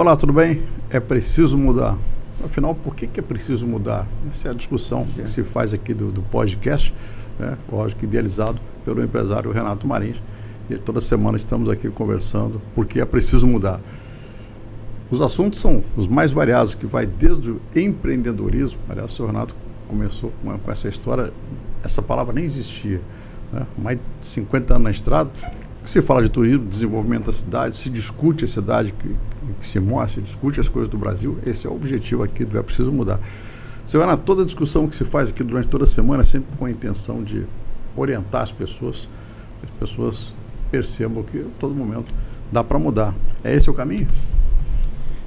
Olá, tudo bem? É preciso mudar. Afinal, por que é preciso mudar? Essa é a discussão que se faz aqui do podcast, né? Lógico, idealizado pelo empresário Renato Marins. E toda semana estamos aqui conversando por que é preciso mudar. Os assuntos são os mais variados, que vai desde o empreendedorismo. Aliás, o senhor Renato começou com essa história, essa palavra nem existia, né? Mais de 50 anos na estrada. Se fala de turismo, desenvolvimento da cidade, se discute a cidade que se mostra, se discute as coisas do Brasil. Esse é o objetivo aqui do É Preciso Mudar. Senhor Renato, toda a discussão que se faz aqui durante toda a semana é sempre com a intenção de orientar as pessoas percebam que a todo momento dá para mudar. É esse o caminho?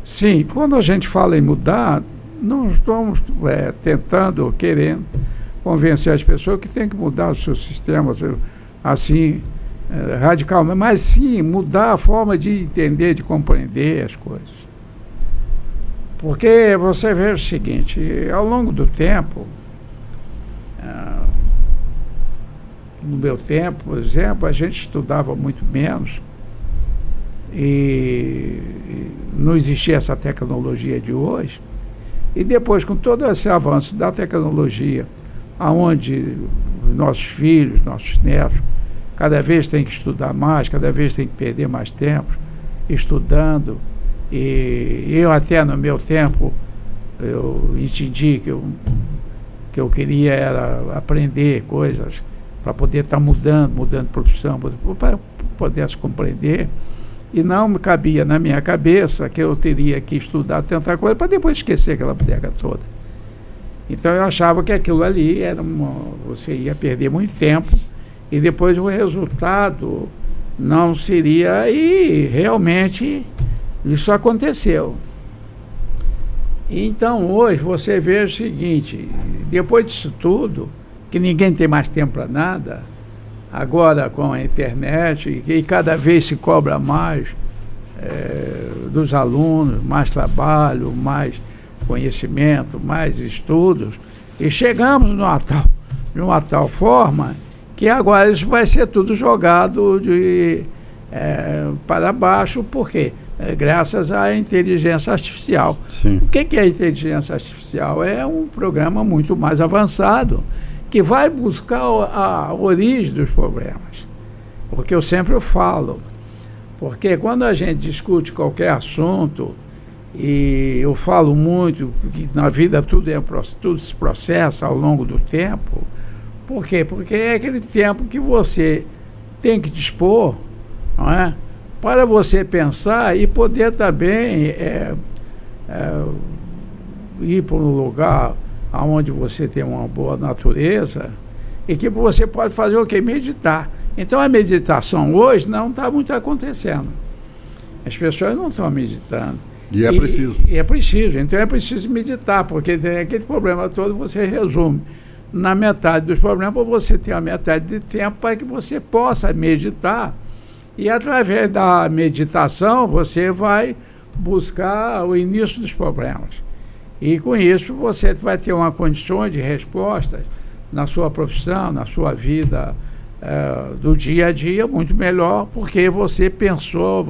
Sim, quando a gente fala em mudar, nós estamos tentando, querendo convencer as pessoas que tem que mudar os seus sistemas, assim, radicalmente, mas sim mudar a forma de entender, de compreender as coisas. Porque você vê o seguinte, ao longo do tempo, no meu tempo, por exemplo, a gente estudava muito menos e não existia essa tecnologia de hoje. E depois, com todo esse avanço da tecnologia, aonde nossos filhos, nossos netos, cada vez têm que estudar mais, cada vez têm que perder mais tempo estudando. E eu até no meu tempo, eu entendi que eu queria era aprender coisas para poder estar mudando de profissão, para poder se compreender. E não me cabia na minha cabeça que eu teria que estudar tanta coisa para depois esquecer aquela bodega toda. Então eu achava que aquilo ali você ia perder muito tempo e depois o resultado não seria, e realmente isso aconteceu. Então hoje você vê o seguinte, depois disso tudo, que ninguém tem mais tempo para nada, agora com a internet, e cada vez se cobra mais dos alunos, mais trabalho, mais conhecimento, mais estudos, e chegamos numa tal forma que agora isso vai ser tudo jogado para baixo. Por quê? Graças à inteligência artificial. Sim. O que é a inteligência artificial? É um programa muito mais avançado que vai buscar a origem dos problemas. Porque eu sempre falo, porque quando a gente discute qualquer assunto, e eu falo muito que na vida tudo se processa ao longo do tempo. Por quê? Porque é aquele tempo que você tem que dispor, não é? Para você pensar e poder também ir para um lugar onde você tem uma boa natureza e que você pode fazer o quê? Meditar. Então a meditação hoje não está muito acontecendo. As pessoas não estão meditando. E é preciso. E é preciso. Então é preciso meditar, porque tem aquele problema todo, você resume na metade dos problemas, para você ter a metade de tempo para que você possa meditar. E através da meditação você vai buscar o início dos problemas. E com isso você vai ter uma condição de respostas na sua profissão, na sua vida do dia a dia muito melhor, porque você pensou,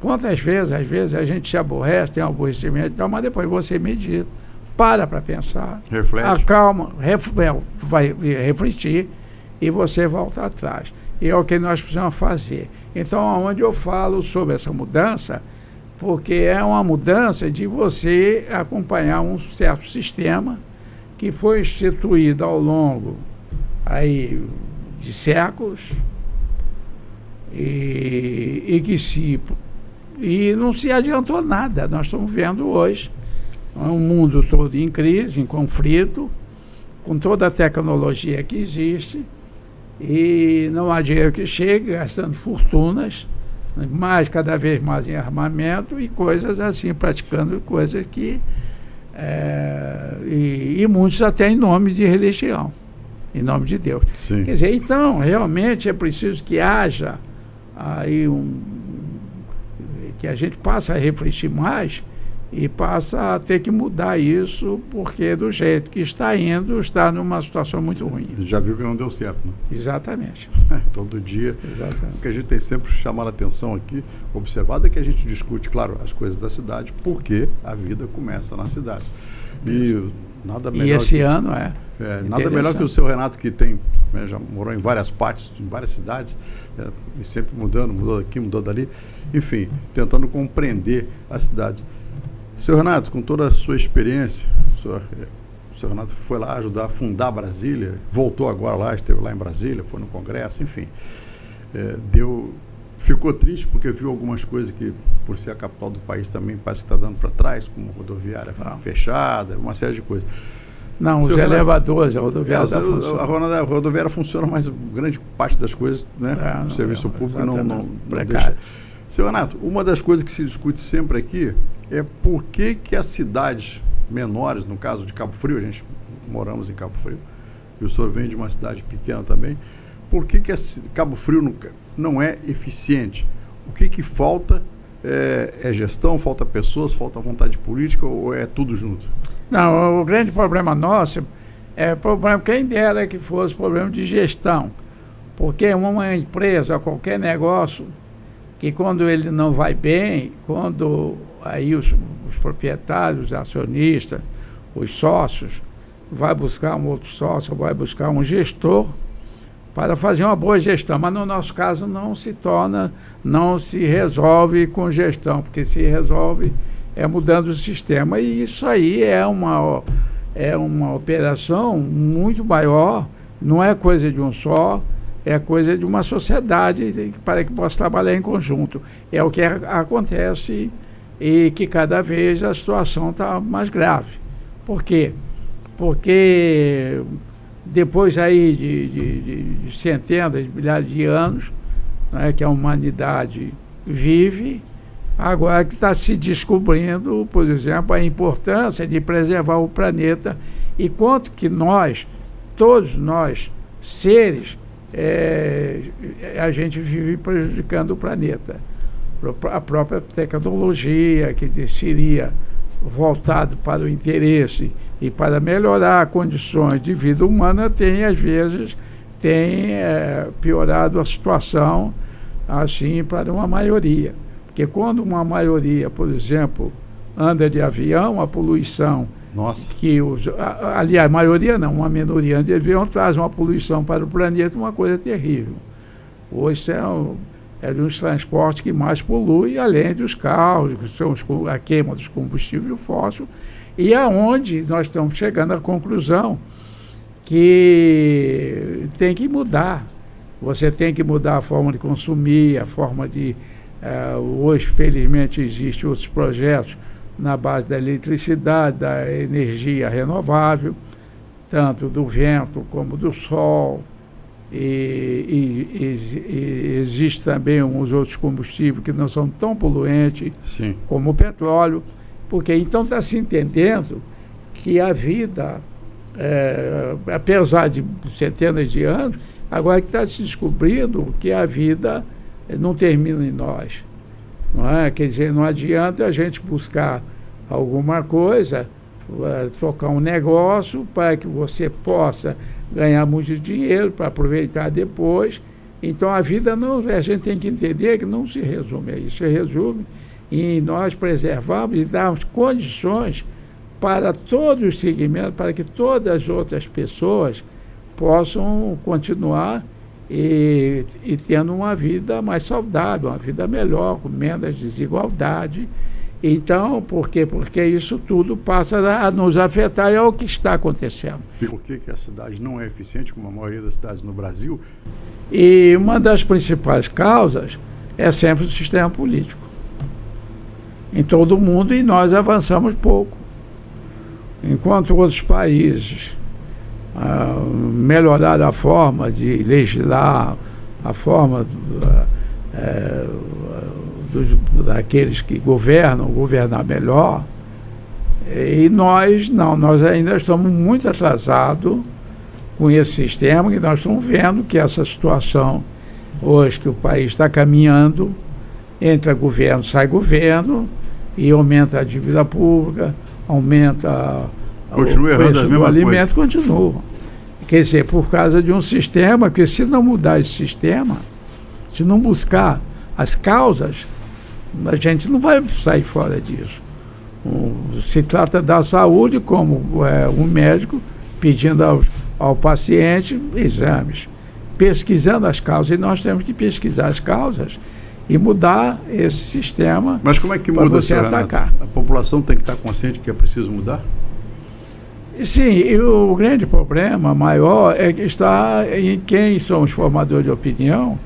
quantas vezes, às vezes a gente se aborrece, tem um aborrecimento e tal, mas depois você medita, para pensar, reflete, acalma, vai refletir e você volta atrás. E é o que nós precisamos fazer. Então, onde eu falo sobre essa mudança, porque é uma mudança de você acompanhar um certo sistema que foi instituído ao longo aí de séculos e não se adiantou nada. Nós estamos vendo hoje um mundo todo em crise, em conflito, com toda a tecnologia que existe, e não há dinheiro que chegue, gastando fortunas, cada vez mais em armamento e coisas assim, praticando coisas que e muitos até em nome de religião, em nome de Deus. Sim. Quer dizer, então realmente é preciso que haja aí que a gente passe a refletir mais e passa a ter que mudar isso, porque do jeito que está indo, está numa situação muito ruim. Já viu que não deu certo, né? Exatamente. Todo dia. Exatamente. O que a gente tem sempre chamado a atenção aqui, observado, é que a gente discute, claro, as coisas da cidade, porque a vida começa nas cidades. E nada melhor. E esse ano nada melhor que o seu Renato, que tem, já morou em várias partes, em várias cidades, e sempre mudou daqui, mudou dali, enfim, tentando compreender a cidade. Seu Renato, com toda a sua experiência, o seu Renato foi lá ajudar a fundar Brasília, voltou agora lá, esteve lá em Brasília, foi no Congresso, enfim. Ficou triste porque viu algumas coisas que, por ser a capital do país, também parece que está dando para trás, como rodoviária fechada, uma série de coisas. Não, os elevadores, a rodoviária está funcionando. A rodoviária funciona, mas grande parte das coisas, né, o serviço público não deixa. Seu Renato, uma das coisas que se discute sempre aqui é por que as cidades menores, no caso de Cabo Frio, a gente moramos em Cabo Frio, e o senhor vem de uma cidade pequena também, por que Cabo Frio não é eficiente? O que falta? É gestão, falta pessoas, falta vontade política ou é tudo junto? Não, o grande problema nosso é problema, quem dera que fosse problema de gestão, porque uma empresa, qualquer negócio, que quando ele não vai bem, quando aí os proprietários, os acionistas, os sócios, vai buscar um outro sócio, vai buscar um gestor para fazer uma boa gestão, mas no nosso caso não se resolve com gestão, porque se resolve mudando o sistema, e isso aí é uma operação muito maior, não é coisa de um só, é coisa de uma sociedade para que possa trabalhar em conjunto. É o que acontece e que cada vez a situação está mais grave. Por quê? Porque depois aí de centenas de milhares de anos, né, que a humanidade vive, agora que está se descobrindo, por exemplo, a importância de preservar o planeta e quanto que todos nós, seres, a gente vive prejudicando o planeta. A própria tecnologia, que seria voltado para o interesse e para melhorar condições de vida humana, às vezes piorado a situação assim para uma maioria. Porque quando uma maioria, por exemplo, anda de avião, a poluição... Nossa. Aliás, a maioria não, uma minoria anda de avião traz uma poluição para o planeta, uma coisa terrível. Hoje é um dos transportes que mais polui, além dos carros, que são a queima dos combustíveis fósseis, e aonde nós estamos chegando à conclusão que tem que mudar. Você tem que mudar a forma de consumir, a forma de... hoje, felizmente, existem outros projetos na base da eletricidade, da energia renovável, tanto do vento como do sol, e existe também uns outros combustíveis que não são tão poluentes como o petróleo, porque então está se entendendo que a vida, apesar de centenas de anos, agora que está se descobrindo que a vida não termina em nós. Não é? Quer dizer, não adianta a gente buscar alguma coisa, tocar um negócio para que você possa ganhar muito dinheiro para aproveitar depois. Então a vida a gente tem que entender que não se resume a isso, se resume em nós preservarmos e darmos condições para todos os segmentos, para que todas as outras pessoas possam continuar e tendo uma vida mais saudável, uma vida melhor, com menos desigualdade. Então, por quê? Porque isso tudo passa a nos afetar, é o que está acontecendo. E por que a cidade não é eficiente, como a maioria das cidades no Brasil? E uma das principais causas é sempre o sistema político. Em todo o mundo, e nós avançamos pouco. Enquanto outros países melhorar a forma de legislar, a forma daqueles que governar melhor, e nós não, nós ainda estamos muito atrasados com esse sistema, que nós estamos vendo que essa situação hoje que o país está caminhando, entra governo, sai governo, e aumenta a dívida pública, aumenta continua o preço do alimento, continua. Quer dizer, por causa de um sistema que, se não mudar esse sistema, se não buscar as causas, a gente não vai sair fora disso. Se trata da saúde, como um médico pedindo ao paciente exames, pesquisando as causas, e nós temos que pesquisar as causas e mudar esse sistema. Mas como é que muda, você atacar? A população tem que estar consciente que é preciso mudar? Sim, e o grande problema maior é que está em quem são os formadores de opinião.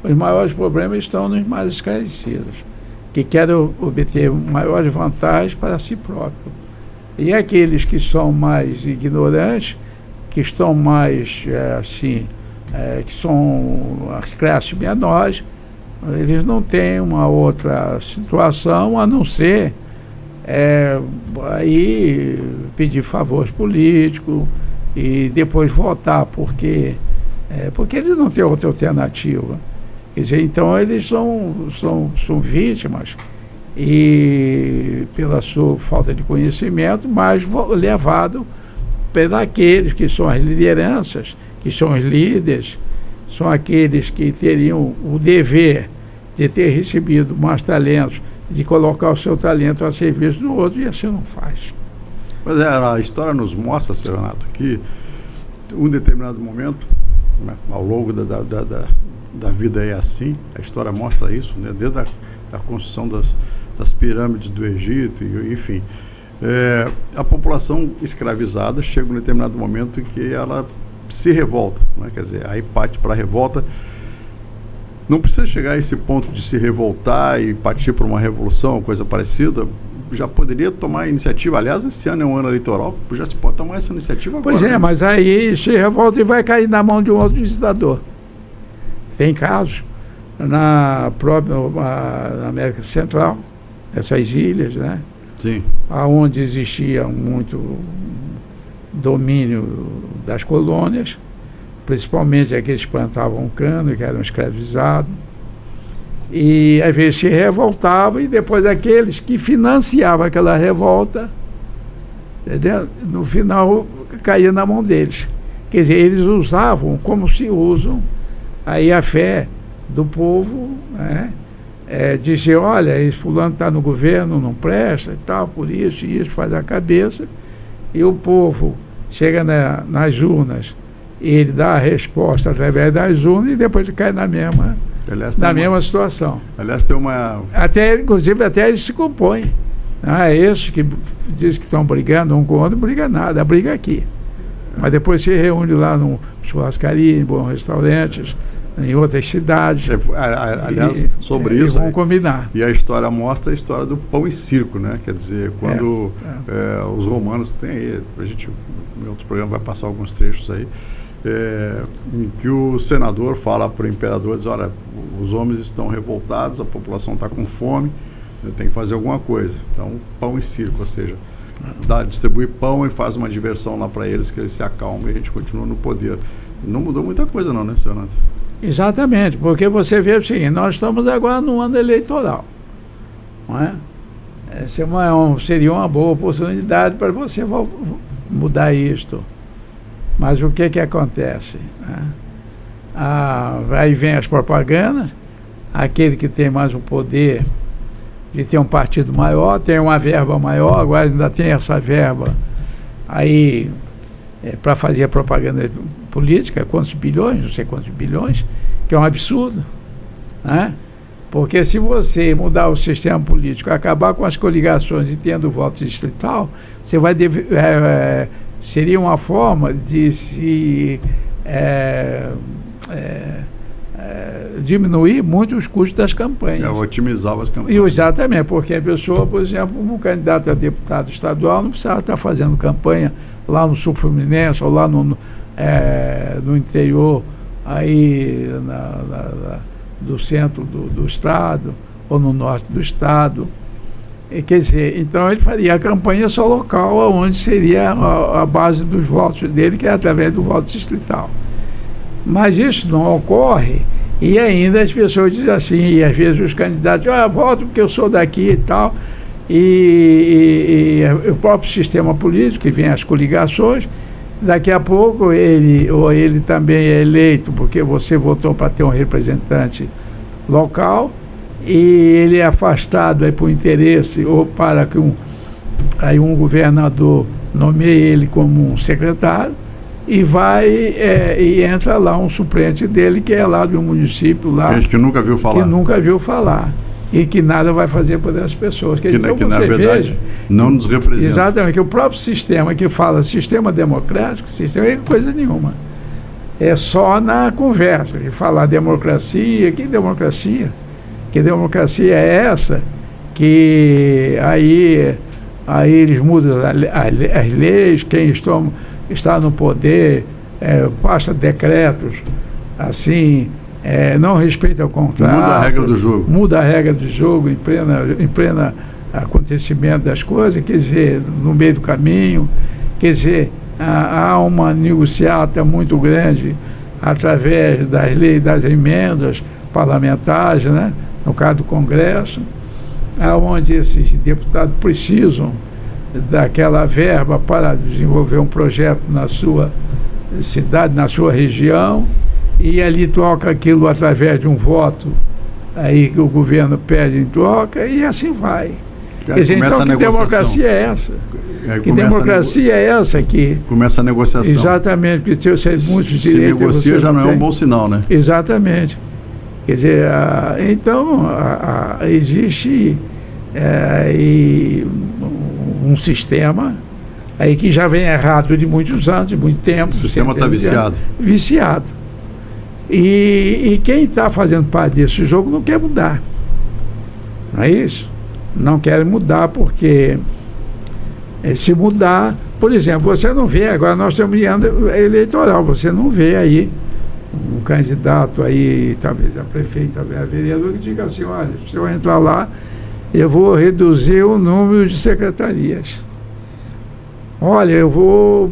Os maiores problemas estão nos mais esclarecidos, que querem obter maiores vantagens para si próprio. E aqueles que são mais ignorantes, que estão mais, que são as classes menores, eles não têm uma outra situação a não ser aí pedir favores políticos e depois votar, porque eles não têm outra alternativa. Quer dizer, então eles são vítimas e pela sua falta de conhecimento, mas levado pelos que são as lideranças, que são os líderes, são aqueles que teriam o dever de ter recebido mais talentos, de colocar o seu talento a serviço do outro, e assim não faz. Mas a história nos mostra, seu Renato, que em um determinado momento, né, ao longo da vida é assim, a história mostra isso, né, desde a construção das pirâmides do Egito, enfim. A população escravizada chega em um determinado momento em que ela se revolta, né? Quer dizer, aí parte para a revolta. Não precisa chegar a esse ponto de se revoltar e partir para uma revolução, coisa parecida. Já poderia tomar iniciativa. Aliás, esse ano é um ano eleitoral, já se pode tomar essa iniciativa agora. Pois é, né? Mas aí se revolta e vai cair na mão de um outro ditador. Tem casos na América Central, essas ilhas, né? Sim. Onde existia muito domínio das colônias, principalmente aqueles que plantavam cana, que eram escravizados, e às vezes se revoltavam, e depois aqueles que financiavam aquela revolta, entendeu? No final caía na mão deles. Quer dizer, eles usavam como se usam aí a fé do povo, né? Dizer, olha, esse fulano está no governo, não presta e tal, por isso e isso, faz a cabeça, e o povo chega nas urnas, ele dá a resposta através das urnas, e depois ele cai na mesma situação. Aliás, tem uma... Inclusive, eles se compõem. Esses que dizem que estão brigando um com o outro, não briga nada, briga aqui. Mas depois se reúne lá num churrascaria, em bons restaurantes, em outras cidades. Aliás, sobre isso. Vão combinar. E a história mostra a história do pão e circo, né? Quer dizer, quando os romanos têm aí, a gente, em outros programas, vai passar alguns trechos aí, em que o senador fala para o imperador, diz, olha, os homens estão revoltados, a população está com fome, tem que fazer alguma coisa. Então, pão e circo, ou seja, distribui pão e faz uma diversão lá para eles, que eles se acalmam e a gente continua no poder. Não mudou muita coisa não, né, senhor Renato? Exatamente, porque você vê o seguinte, nós estamos agora no ano eleitoral, não é? Essa seria uma boa oportunidade para você mudar isto. Mas o que acontece? Né? Aí vem as propagandas, aquele que tem mais o poder de ter um partido maior, tem uma verba maior, agora ainda tem essa verba aí para fazer a propaganda política, quantos bilhões, não sei quantos bilhões, que é um absurdo, né? Porque se você mudar o sistema político, acabar com as coligações e tendo voto distrital, você vai seria uma forma de se diminuir muito os custos das campanhas. Otimizar as campanhas. Exatamente, porque a pessoa, por exemplo, um candidato a deputado estadual não precisava estar fazendo campanha lá no sul fluminense ou lá no interior aí do centro do estado ou no norte do estado. Quer dizer, então ele faria a campanha só local, onde seria a base dos votos dele, que é através do voto distrital. Mas isso não ocorre, e ainda as pessoas dizem assim, e às vezes os candidatos, voto porque eu sou daqui e tal. e o próprio sistema político, que vem as coligações, daqui a pouco ele também é eleito porque você votou para ter um representante local, e ele é afastado aí por interesse ou para que um governador nomeie ele como um secretário, e e entra lá um suplente dele que é lá do município lá, gente que nunca viu falar e que nada vai fazer por essas pessoas. Então que na verdade não nos representa. Exatamente, que o próprio sistema que fala sistema democrático, sistema é coisa nenhuma. É só na conversa, que falar democracia, que democracia? Que democracia é essa? Que aí eles mudam as leis, quem está no poder passa decretos assim, não respeita o contrato. Muda a regra do jogo. Muda a regra do jogo em plena acontecimento das coisas, quer dizer, no meio do caminho, quer dizer, há uma negociata muito grande através das leis, das emendas parlamentares, né? No caso do Congresso, onde esses deputados precisam daquela verba para desenvolver um projeto na sua cidade, na sua região, e ali troca aquilo através de um voto aí que o governo pede em troca, e assim vai. Quer dizer, então, que democracia é essa? Que democracia é essa que... Começa a negociação. Exatamente, porque muitos direitos... Se negocia já não é um bom sinal, né? Exatamente. Quer dizer, então, existe um sistema aí que já vem errado de muitos anos, de muito tempo. O sistema está viciado. Viciado. E quem está fazendo parte desse jogo não quer mudar. Não é isso? Não quer mudar porque se mudar, por exemplo, você não vê, agora nós estamos em ano eleitoral, você não vê aí um candidato aí, talvez a prefeito, talvez a vereador, que diga assim, olha, se eu entrar lá, eu vou reduzir o número de secretarias. Olha, eu vou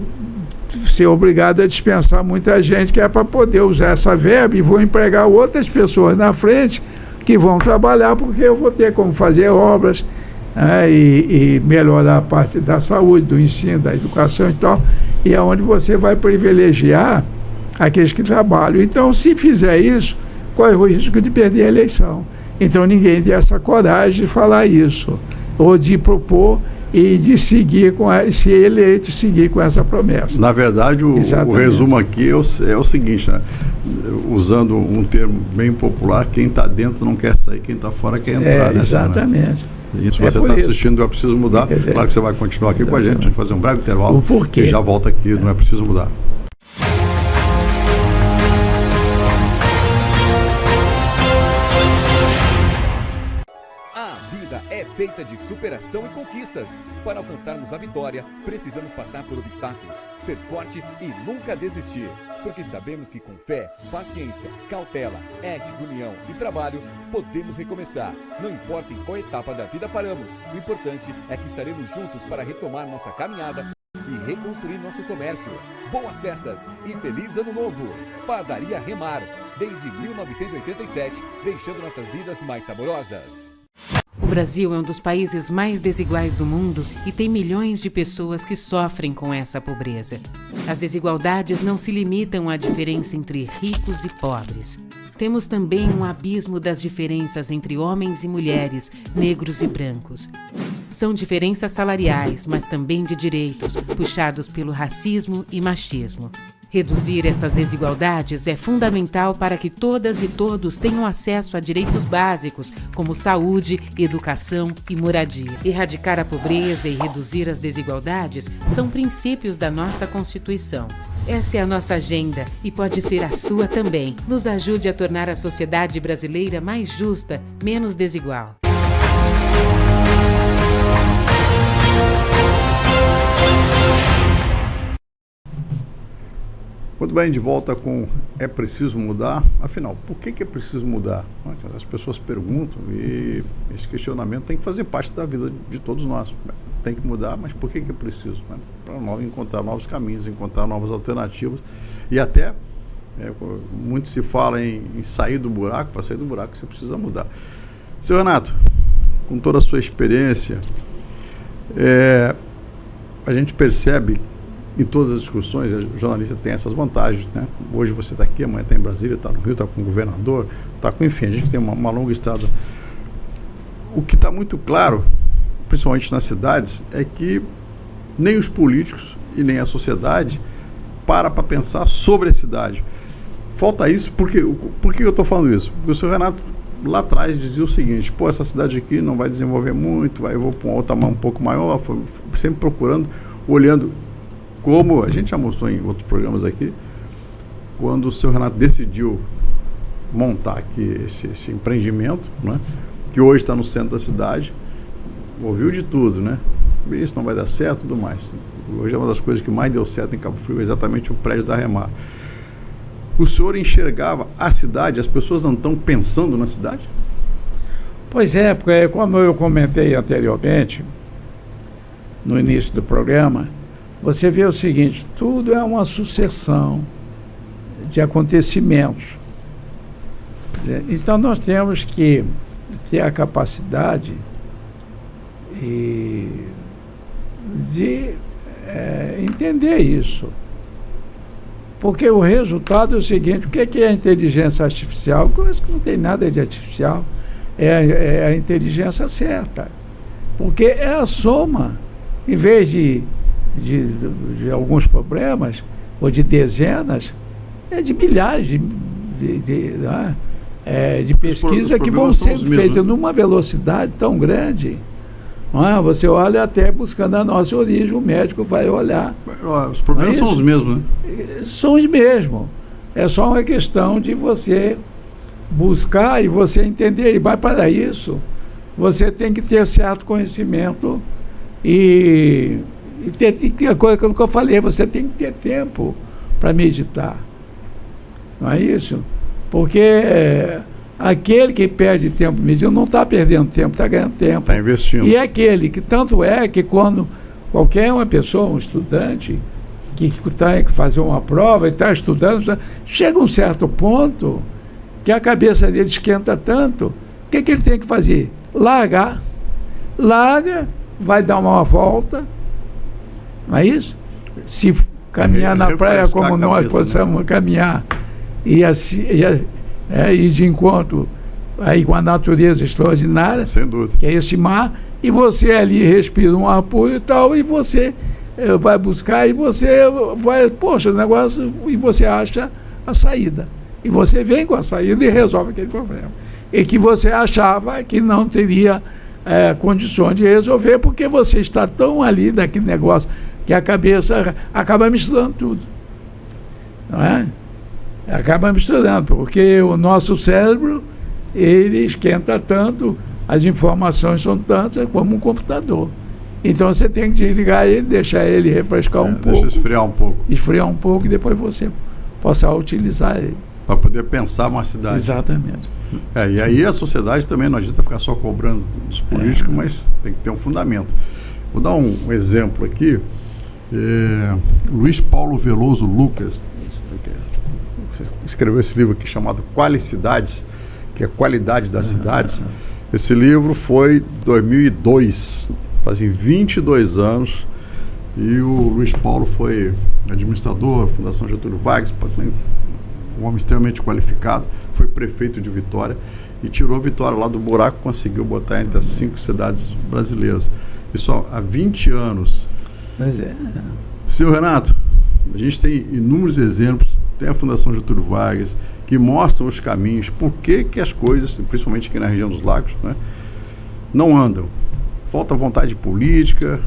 ser obrigado a dispensar muita gente que é para poder usar essa verba e vou empregar outras pessoas na frente que vão trabalhar, porque eu vou ter como fazer obras, e melhorar a parte da saúde, do ensino, da educação e tal, e é onde você vai privilegiar aqueles que trabalham. Então, se fizer isso, corre o risco de perder a eleição. Então, ninguém tem essa coragem de falar isso, ou de propor e de seguir se eleito, seguir com essa promessa. Na verdade, o resumo aqui é o seguinte, né? Usando um termo bem popular, quem está dentro não quer sair, quem está fora quer entrar. Exatamente. E se você está assistindo, é preciso mudar. Claro que você vai continuar aqui com a gente fazer um breve intervalo. E já volta aqui, não é preciso mudar. É feita de superação e conquistas. Para alcançarmos a vitória, precisamos passar por obstáculos, ser forte e nunca desistir. Porque sabemos que com fé, paciência, cautela, ética, união e trabalho, podemos recomeçar. Não importa em qual etapa da vida paramos, o importante é que estaremos juntos para retomar nossa caminhada e reconstruir nosso comércio. Boas festas e feliz ano novo! Padaria Remar, desde 1987, deixando nossas vidas mais saborosas. O Brasil é um dos países mais desiguais do mundo e tem milhões de pessoas que sofrem com essa pobreza. As desigualdades não se limitam à diferença entre ricos e pobres. Temos também um abismo das diferenças entre homens e mulheres, negros e brancos. São diferenças salariais, mas também de direitos, puxados pelo racismo e machismo. Reduzir essas desigualdades é fundamental para que todas e todos tenham acesso a direitos básicos, como saúde, educação e moradia. Erradicar a pobreza e reduzir as desigualdades são princípios da nossa Constituição. Essa é a nossa agenda e pode ser a sua também. Nos ajude a tornar a sociedade brasileira mais justa, menos desigual. Muito bem, de volta com É Preciso Mudar. Afinal, por que é preciso mudar? As pessoas perguntam e esse questionamento tem que fazer parte da vida de todos nós. Tem que mudar, mas por que é preciso? Para nós encontrar novos caminhos, encontrar novas alternativas e até, muito se fala em sair do buraco. Para sair do buraco você precisa mudar. Seu Renato, com toda a sua experiência, A gente percebe em todas as discussões, o jornalista tem essas vantagens, né? Hoje você está aqui, amanhã está em Brasília, está no Rio, está com o governador, está com, enfim, a gente tem uma longa estrada. O que está muito claro, principalmente nas cidades, é que nem os políticos e nem a sociedade para pensar sobre a cidade. Falta isso, por que eu estou falando isso? Porque o senhor Renato lá atrás dizia o seguinte: pô, essa cidade aqui não vai desenvolver muito, eu vou para uma outra mão um pouco maior, sempre procurando, olhando, como a gente já mostrou em outros programas aqui, quando o senhor Renato decidiu montar aqui esse empreendimento, né, que hoje está no centro da cidade, ouviu de tudo, né? Isso não vai dar certo e tudo mais. Hoje é uma das coisas que mais deu certo em Cabo Frio, exatamente o prédio da Remar. O senhor enxergava a cidade, as pessoas não estão pensando na cidade? Pois é, porque como eu comentei anteriormente, no início do programa, você vê o seguinte: tudo é uma sucessão de acontecimentos. Então nós temos que ter a capacidade de entender isso. Porque o resultado é o seguinte: o que é a inteligência artificial? Coisa que não tem nada de artificial, é a inteligência certa. Porque é a soma, em vez de alguns problemas, ou de dezenas, é de milhares de pesquisas que vão ser feitas numa velocidade tão grande. Você olha até buscando a nossa origem, o médico vai olhar. Os problemas são os mesmos, né? São os mesmos. É só uma questão de você buscar e você entender. E vai para isso, você tem que ter certo conhecimento e ter a coisa que eu falei, você tem que ter tempo para meditar. Não é isso? Porque aquele que perde tempo meditando não está perdendo tempo, está ganhando tempo. Está investindo. E aquele que tanto é que quando qualquer uma pessoa, um estudante, que tem que fazer uma prova e está estudando, chega um certo ponto que a cabeça dele esquenta tanto, o que ele tem que fazer? Larga, vai dar uma volta, não é isso? Se caminhar na praia como nós possamos caminhar e assim... ir de encontro aí com a natureza extraordinária, sem dúvida, que é esse mar, e você ali respira um ar puro e tal, e você vai buscar, e você vai, poxa, o negócio, e você acha a saída. E você vem com a saída e resolve aquele problema. E que você achava que não teria condições de resolver, porque você está tão ali naquele negócio que a cabeça acaba misturando tudo. Não é? Acaba misturando, porque o nosso cérebro, ele esquenta tanto, as informações são tantas como um computador. Então você tem que desligar ele, deixar ele refrescar um pouco. Deixa esfriar um pouco. Esfriar um pouco e depois você possa utilizar ele. Para poder pensar uma cidade. Exatamente. E aí a sociedade também não adianta ficar só cobrando dos políticos, mas tem que ter um fundamento. Vou dar um exemplo aqui. Luiz Paulo Veloso Lucas escreveu esse livro aqui chamado Qualicidades, que é a qualidade das cidades. Esse livro foi 2002, fazem 22 anos, e o Luiz Paulo foi administrador da Fundação Getúlio Vargas, um homem extremamente qualificado, foi prefeito de Vitória e tirou Vitória lá do buraco, conseguiu botar entre as 5 cidades brasileiras. Isso há 20 anos. Pois é. Senhor Renato, a gente tem inúmeros exemplos, tem a Fundação Getúlio Vargas, que mostram os caminhos, por que as coisas, principalmente aqui na região dos lagos, né, não andam. Falta vontade política,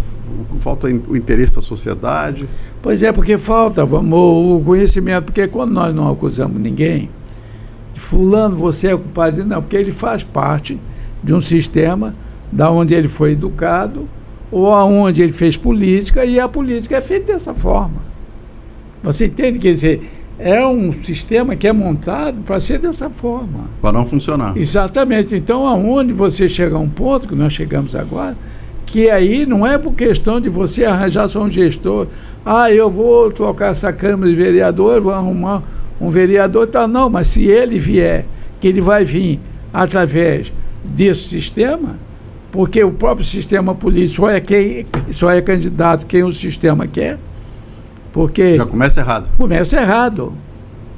falta o interesse da sociedade. Pois é, porque falta o conhecimento, porque quando nós não acusamos ninguém, fulano, você é culpado, não, porque ele faz parte de um sistema da onde ele foi educado, ou aonde ele fez política, e a política é feita dessa forma. Você entende? Quer dizer, é um sistema que é montado para ser dessa forma. Para não funcionar. Exatamente. Então, aonde você chega a um ponto, que nós chegamos agora, que aí não é por questão de você arranjar só um gestor, eu vou trocar essa Câmara de Vereadores, vou arrumar um vereador e tal. Não, mas se ele vier, que ele vai vir através desse sistema, Porque o próprio sistema político só é candidato quem o sistema quer. Porque já começa errado. Começa errado.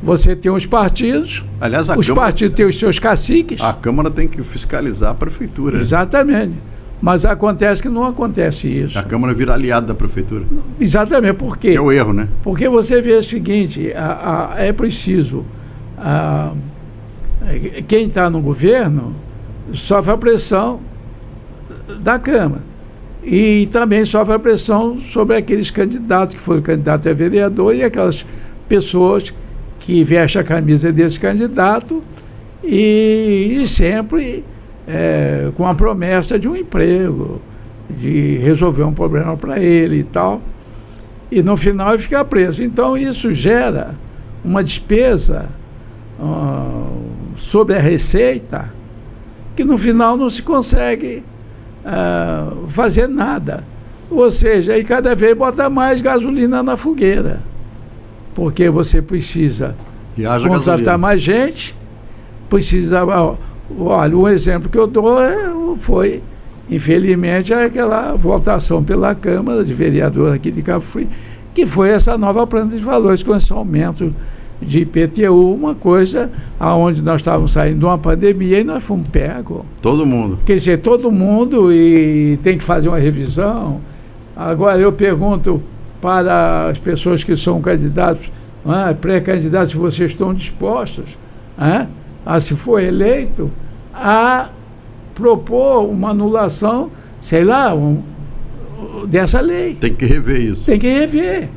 Você tem os partidos, aliás, os partidos têm os seus caciques. A Câmara tem que fiscalizar a Prefeitura. Exatamente. Mas acontece que não acontece isso. A Câmara vira aliada da Prefeitura. Exatamente. Por quê? É o erro, né? Porque você vê o seguinte, é preciso... quem está no governo sofre a pressão da Câmara. E também sofre a pressão sobre aqueles candidatos que foram candidatos a vereador e aquelas pessoas que vestem a camisa desse candidato e sempre com a promessa de um emprego, de resolver um problema para ele e tal. E no final ele fica preso. Então isso gera uma despesa sobre a receita que no final não se consegue fazer nada. Ou seja, aí cada vez bota mais gasolina na fogueira, porque você precisa contratar mais gente, precisa... Olha, um exemplo que eu dou foi, infelizmente, aquela votação pela Câmara de Vereadores aqui de Cabo Frio, que foi essa nova planta de valores com esse aumento de IPTU, uma coisa aonde nós estávamos saindo de uma pandemia e nós fomos pegos. Todo mundo. Quer dizer, todo mundo, e tem que fazer uma revisão. Agora eu pergunto para as pessoas que são candidatos, pré-candidatos, se vocês estão dispostos, se for eleito, a propor uma anulação, sei lá, dessa lei. Tem que rever isso. Tem que rever.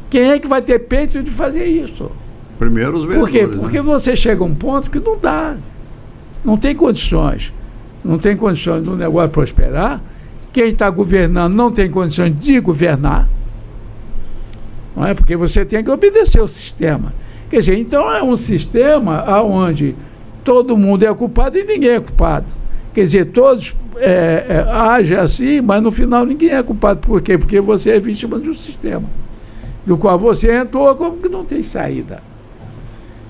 Quem é que vai ter peito de fazer isso? Primeiro os vereadores. Por quê? Porque você chega a um ponto que não dá. Não tem condições. Não tem condições do negócio prosperar. Quem está governando não tem condições de governar. Não é? Porque você tem que obedecer o sistema. Quer dizer, então é um sistema onde todo mundo é culpado e ninguém é culpado. Quer dizer, todos agem assim, mas no final ninguém é culpado. Por quê? Porque você é vítima de um sistema do qual você entrou como que não tem saída.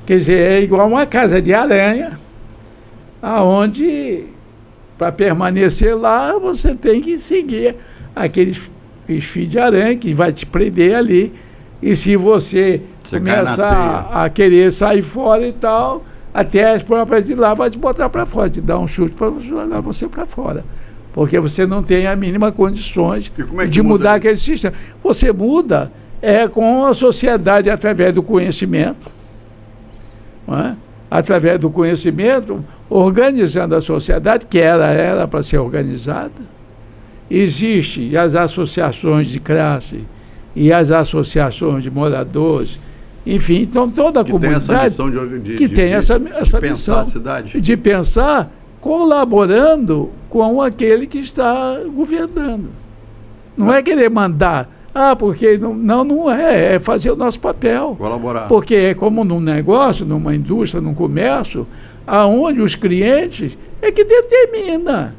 Quer dizer, é igual uma casa de aranha, aonde, para permanecer lá, você tem que seguir aqueles fios de aranha que vai te prender ali. E se você começar a querer sair fora e tal, até as próprias de lá vai te botar para fora, te dar um chute para jogar você para fora. Porque você não tem a mínima condições de mudar aquele sistema. Você muda com a sociedade através do conhecimento, não é? Através do conhecimento, organizando a sociedade, que era para ser organizada. Existem as associações de classe e as associações de moradores, enfim, então toda a comunidade tem essa missão de pensar a cidade, de pensar colaborando com aquele que está governando. Não é querer mandar, porque não é fazer o nosso papel. Colaborar. Porque é como num negócio, numa indústria, num comércio, aonde os clientes é que determina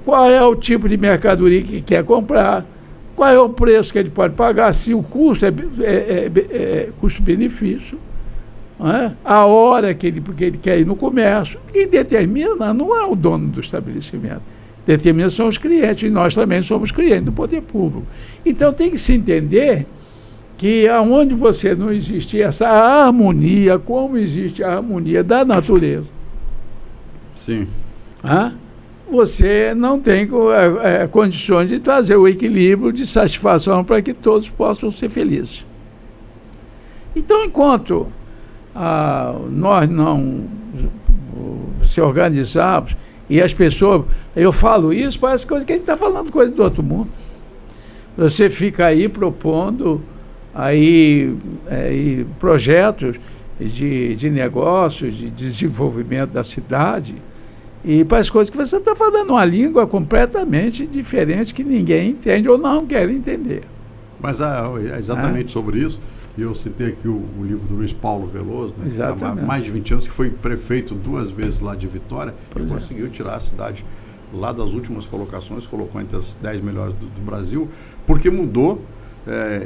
qual é o tipo de mercadoria que quer comprar, qual é o preço que ele pode pagar, se o custo é custo-benefício, a hora que ele quer ir no comércio. Quem determina não é o dono do estabelecimento, determina são os clientes, e nós também somos clientes do poder público. Então tem que se entender que aonde você não existe essa harmonia, como existe a harmonia da natureza, sim, você não tem condições de trazer o equilíbrio de satisfação para que todos possam ser felizes. Então, enquanto nós não se organizarmos, e as pessoas, eu falo isso, parece coisa que a gente está falando coisa do outro mundo. Você fica aí propondo projetos de negócios, de desenvolvimento da cidade, e para as coisas que você está falando uma língua completamente diferente que ninguém entende ou não quer entender. Mas é exatamente sobre isso. E eu citei aqui o livro do Luiz Paulo Veloso, né, que há mais de 20 anos, que foi prefeito 2 vezes lá de Vitória, e conseguiu tirar a cidade lá das últimas colocações, colocou entre as 10 melhores do Brasil, porque mudou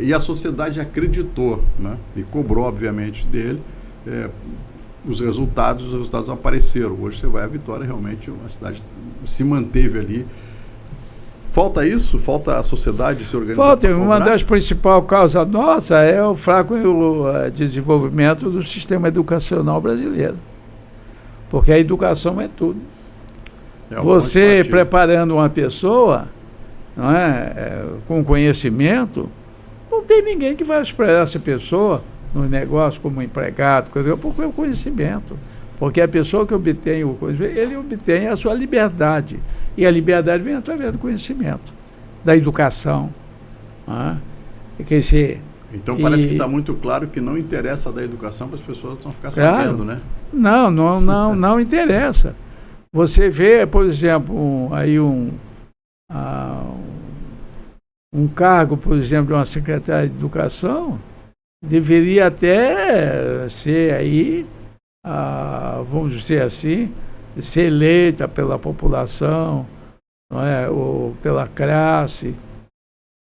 e a sociedade acreditou, né, e cobrou, obviamente, dele os resultados apareceram. Hoje você vai à Vitória, realmente uma cidade se manteve ali. Falta isso? Falta a sociedade se organizar? Falta. Uma das principais causas nossa é o fraco desenvolvimento do sistema educacional brasileiro. Porque a educação é tudo. Você preparando uma pessoa, não é, com conhecimento, não tem ninguém que vai esperar essa pessoa no negócio como empregado, porque é o conhecimento. Porque a pessoa que obtém o conhecimento, ele obtém a sua liberdade. E a liberdade vem através do conhecimento, da educação. Não é? Quer dizer, então parece que está muito claro que não interessa da educação para as pessoas não ficar sabendo, né? Não interessa. Você vê, por exemplo, aí um cargo, por exemplo, de uma secretária de educação, deveria até ser aí, vamos dizer assim, ser eleita pela população, não é? Ou pela classe,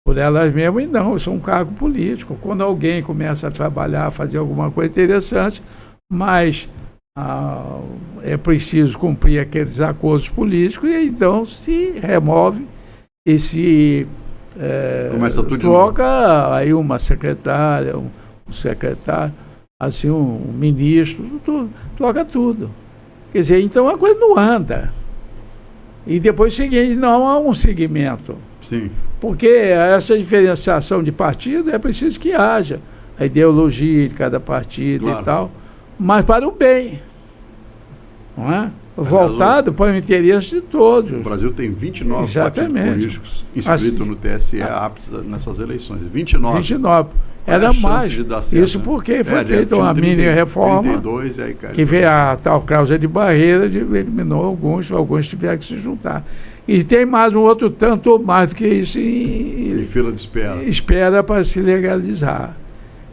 por elas mesmas, e não, isso é um cargo político. Quando alguém começa a trabalhar, fazer alguma coisa interessante, mas é preciso cumprir aqueles acordos políticos, e então se remove e se troca aí uma secretária, um secretário, assim, um ministro, troca tudo. Quer dizer, então a coisa não anda. E depois seguinte, não há um segmento. Sim. Porque essa diferenciação de partido é preciso que haja a ideologia de cada partido, claro, e tal, mas para o bem, não é? Voltado para o interesse de todos. O Brasil tem 29 partidos políticos inscritos no TSE aptos nessas eleições. 29. Era mais. Isso porque foi feita uma mini reforma 32, aí que veio a tal cláusula de barreira, eliminou alguns tiveram que se juntar. E tem mais um outro tanto ou mais do que isso em fila de espera para se legalizar.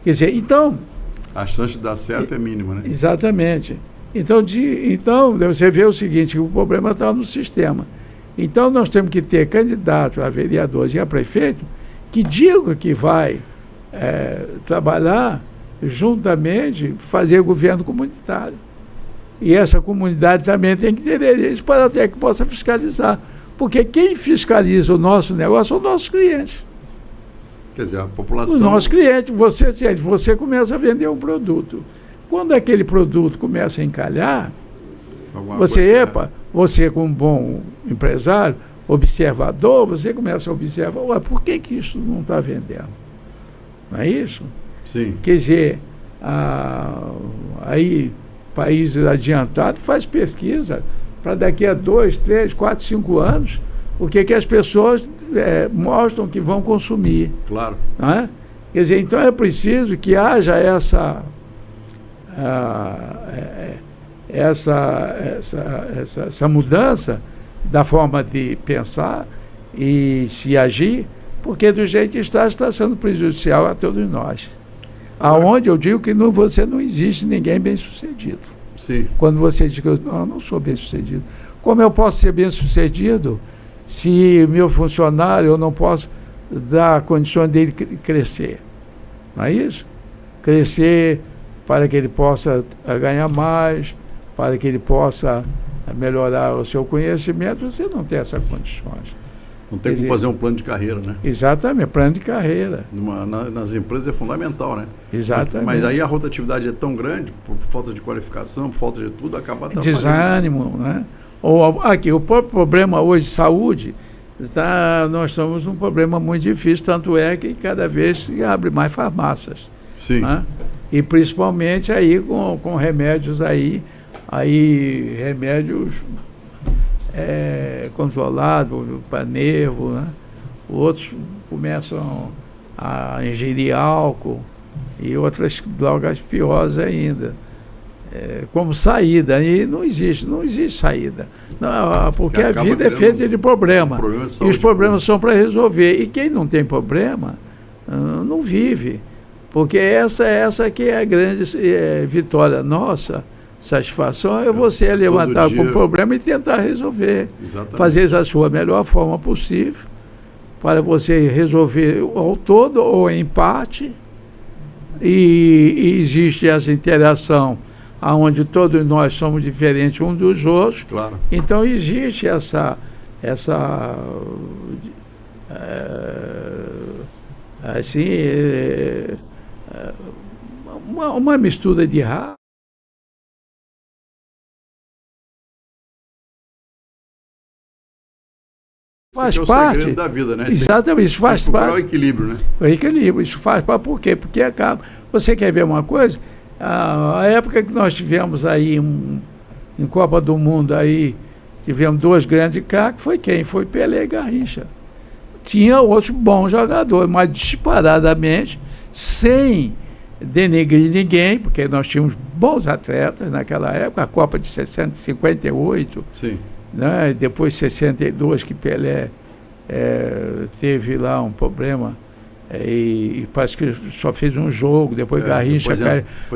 Quer dizer, então... A chance de dar certo é mínima, né? Exatamente. Então você vê o seguinte, o problema está no sistema. Então nós temos que ter candidatos a vereadores e a prefeito que digam que vai trabalhar juntamente, fazer governo comunitário. E essa comunidade também tem que ter isso para até que possa fiscalizar. Porque quem fiscaliza o nosso negócio são os nossos clientes. Quer dizer, a população... Os nossos clientes. Você começa a vender um produto. Quando aquele produto começa a encalhar, você como um bom empresário, observador, você começa a observar, por que isso não está vendendo? Não é isso? Sim. Quer dizer, aí países adiantados faz pesquisa para daqui a 2, 3, 4, 5 anos o que as pessoas mostram que vão consumir. Claro. Não é? Quer dizer, então é preciso que haja essa mudança da forma de pensar e se agir, porque do jeito que está sendo prejudicial a todos nós. Aonde eu digo que você não existe ninguém bem-sucedido. Sim. Quando você diz que eu não sou bem-sucedido. Como eu posso ser bem-sucedido se meu funcionário eu não posso dar condições dele crescer? Não é isso? Crescer para que ele possa ganhar mais, para que ele possa melhorar o seu conhecimento, você não tem essas condições. Não tem como fazer um plano de carreira, né? Exatamente, plano de carreira. Nas empresas é fundamental, né? Exatamente. Mas aí a rotatividade é tão grande, por falta de qualificação, por falta de tudo, acaba atrapalhando. Desânimo, né? O próprio problema hoje de saúde, nós estamos num problema muito difícil, tanto é que cada vez se abre mais farmácias. Sim. Né? E principalmente aí com remédios remédios controlados para nervo, né? Outros começam a ingerir álcool e outras drogas piores ainda, como saída. E não existe saída. Não, porque a vida é feita de problema. E os problemas são para resolver. E quem não tem problema não vive. Porque essa que é a grande vitória nossa, satisfação, é você levantar com o problema e tentar resolver. Exatamente. Fazer a sua melhor forma possível para você resolver ao todo ou em parte. E existe essa interação onde todos nós somos diferentes uns dos outros. Claro. Então existe uma mistura de raça. Faz Esse é o parte segredo da vida, né? Exatamente, isso faz parte. É o equilíbrio, né? O equilíbrio, isso faz parte. Por quê? Porque acaba. Você quer ver uma coisa? A época que nós tivemos aí em Copa do Mundo aí, tivemos 2 grandes craques, foi quem? Foi Pelé e Garrincha. Tinha outros bons jogadores, mas disparadamente, sem denegrir ninguém, porque nós tínhamos bons atletas naquela época, a Copa de 58. Sim. Né? Depois 62, que Pelé teve lá um problema e parece que só fez um jogo, depois Garrincha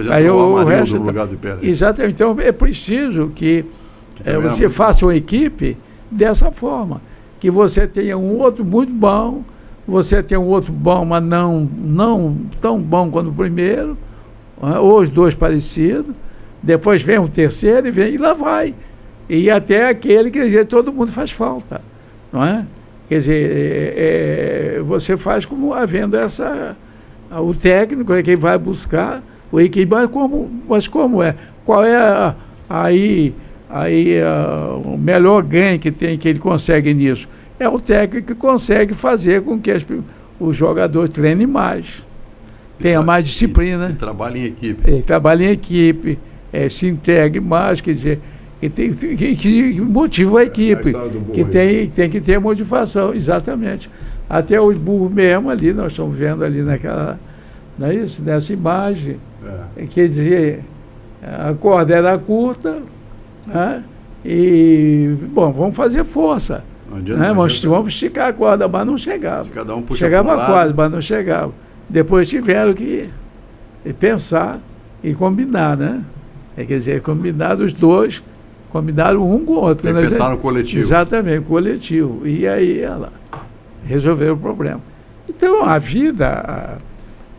caiu o resto no lugar do Pelé. Exatamente. Então é preciso que você faça uma equipe dessa forma, que você tenha um outro muito bom, você tem um outro bom, mas não tão bom quanto o primeiro, ou os 2 parecidos, depois vem o terceiro e lá vai. E até aquele, quer dizer, todo mundo faz falta, não é? Quer dizer, você faz como havendo o técnico é quem vai buscar o equilíbrio, mas como é? Qual é o melhor ganho que ele consegue nisso? É o técnico que consegue fazer com que o jogador treine mais, tenha mais disciplina. E trabalhe em equipe. Ele trabalha em equipe, se integre mais, quer dizer, que motiva a equipe, que tem que ter motivação, exatamente. Até os burros mesmo ali, nós estamos vendo ali não é isso? Nessa imagem, quer dizer, a corda era curta, né? E, bom, vamos fazer força. Né? Vamos esticar a corda, mas não chegava. Cada um puxa chegava quase, mas não chegava. Depois tiveram que pensar e combinar, né? Quer dizer, combinar os 2, combinaram um com o outro. Tem que pensar no coletivo. Exatamente, coletivo. E aí ela resolveu o problema. Então a vida,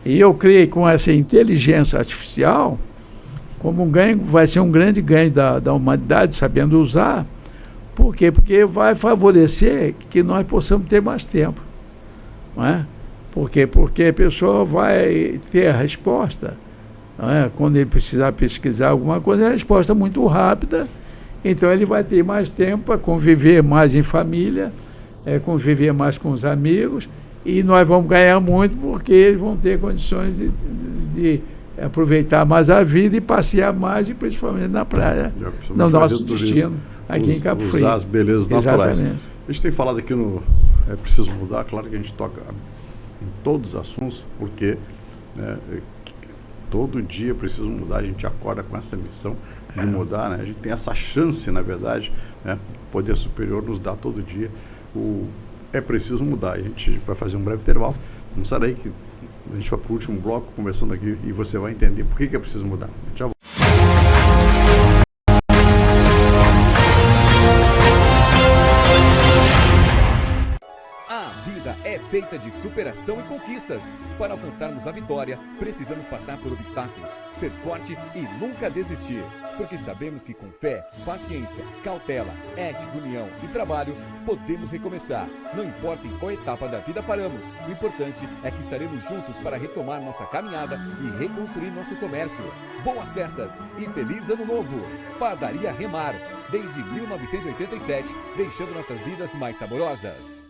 e eu creio com essa inteligência artificial, como um ganho, vai ser um grande ganho da humanidade, sabendo usar. Por quê? Porque vai favorecer que nós possamos ter mais tempo. Não é? Por quê? Porque a pessoa vai ter a resposta. Não é? Quando ele precisar pesquisar alguma coisa, a resposta é muito rápida. Então ele vai ter mais tempo para conviver mais em família, conviver mais com os amigos, e nós vamos ganhar muito porque eles vão ter condições de aproveitar mais a vida e passear mais, e principalmente na praia, no nosso destino, aqui em Cabo Frio. Usar as belezas naturais. A gente tem falado aqui no É Preciso Mudar, claro que a gente toca em todos os assuntos, porque todo dia é preciso mudar, a gente acorda com essa missão de mudar, né? A gente tem essa chance, na verdade, né? O poder superior nos dá todo dia. É preciso mudar. A gente vai fazer um breve intervalo. Não sai daí que a gente vai para o último bloco conversando aqui e você vai entender por que é preciso mudar. A gente já volta. É feita de superação e conquistas. Para alcançarmos a vitória, precisamos passar por obstáculos, ser forte e nunca desistir. Porque sabemos que com fé, paciência, cautela, ética, união e trabalho, podemos recomeçar. Não importa em qual etapa da vida paramos, o importante é que estaremos juntos para retomar nossa caminhada e reconstruir nosso comércio. Boas festas e feliz ano novo! Padaria Remar, desde 1987, deixando nossas vidas mais saborosas.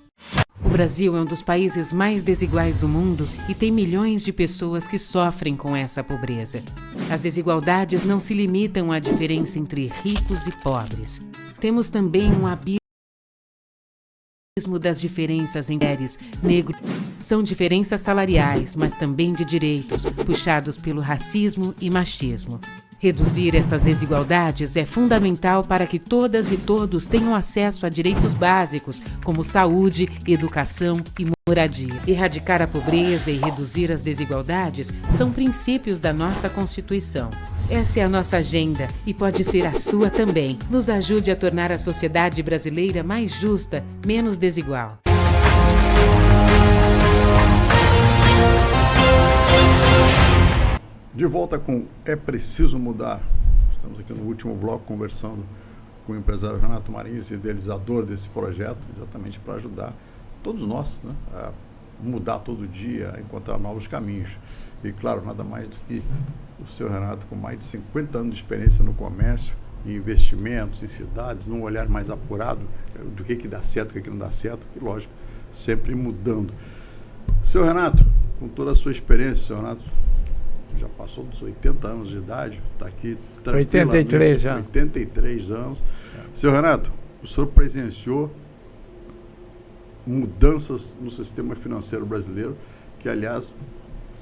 O Brasil é um dos países mais desiguais do mundo e tem milhões de pessoas que sofrem com essa pobreza. As desigualdades não se limitam à diferença entre ricos e pobres. Temos também um abismo das diferenças entre mulheres, negros. São diferenças salariais, mas também de direitos, puxados pelo racismo e machismo. Reduzir essas desigualdades é fundamental para que todas e todos tenham acesso a direitos básicos, como saúde, educação e moradia. Erradicar a pobreza e reduzir as desigualdades são princípios da nossa Constituição. Essa é a nossa agenda e pode ser a sua também. Nos ajude a tornar a sociedade brasileira mais justa, menos desigual. De volta com É Preciso Mudar. estamos aqui no último bloco conversando com o empresário Renato Marins, idealizador desse projeto, exatamente para ajudar todos nós, né, a mudar todo dia, a encontrar novos caminhos. E, claro, nada mais do que o seu Renato, com mais de 50 anos de experiência no comércio, em investimentos, em cidades, num olhar mais apurado do que dá certo, o que não dá certo, e, lógico, sempre mudando. Seu Renato, com toda a sua experiência, seu Renato já passou dos 80 anos de idade, está aqui tranquilamente. 83 já. 83 anos. Seu Renato, o senhor presenciou mudanças no sistema financeiro brasileiro, que, aliás,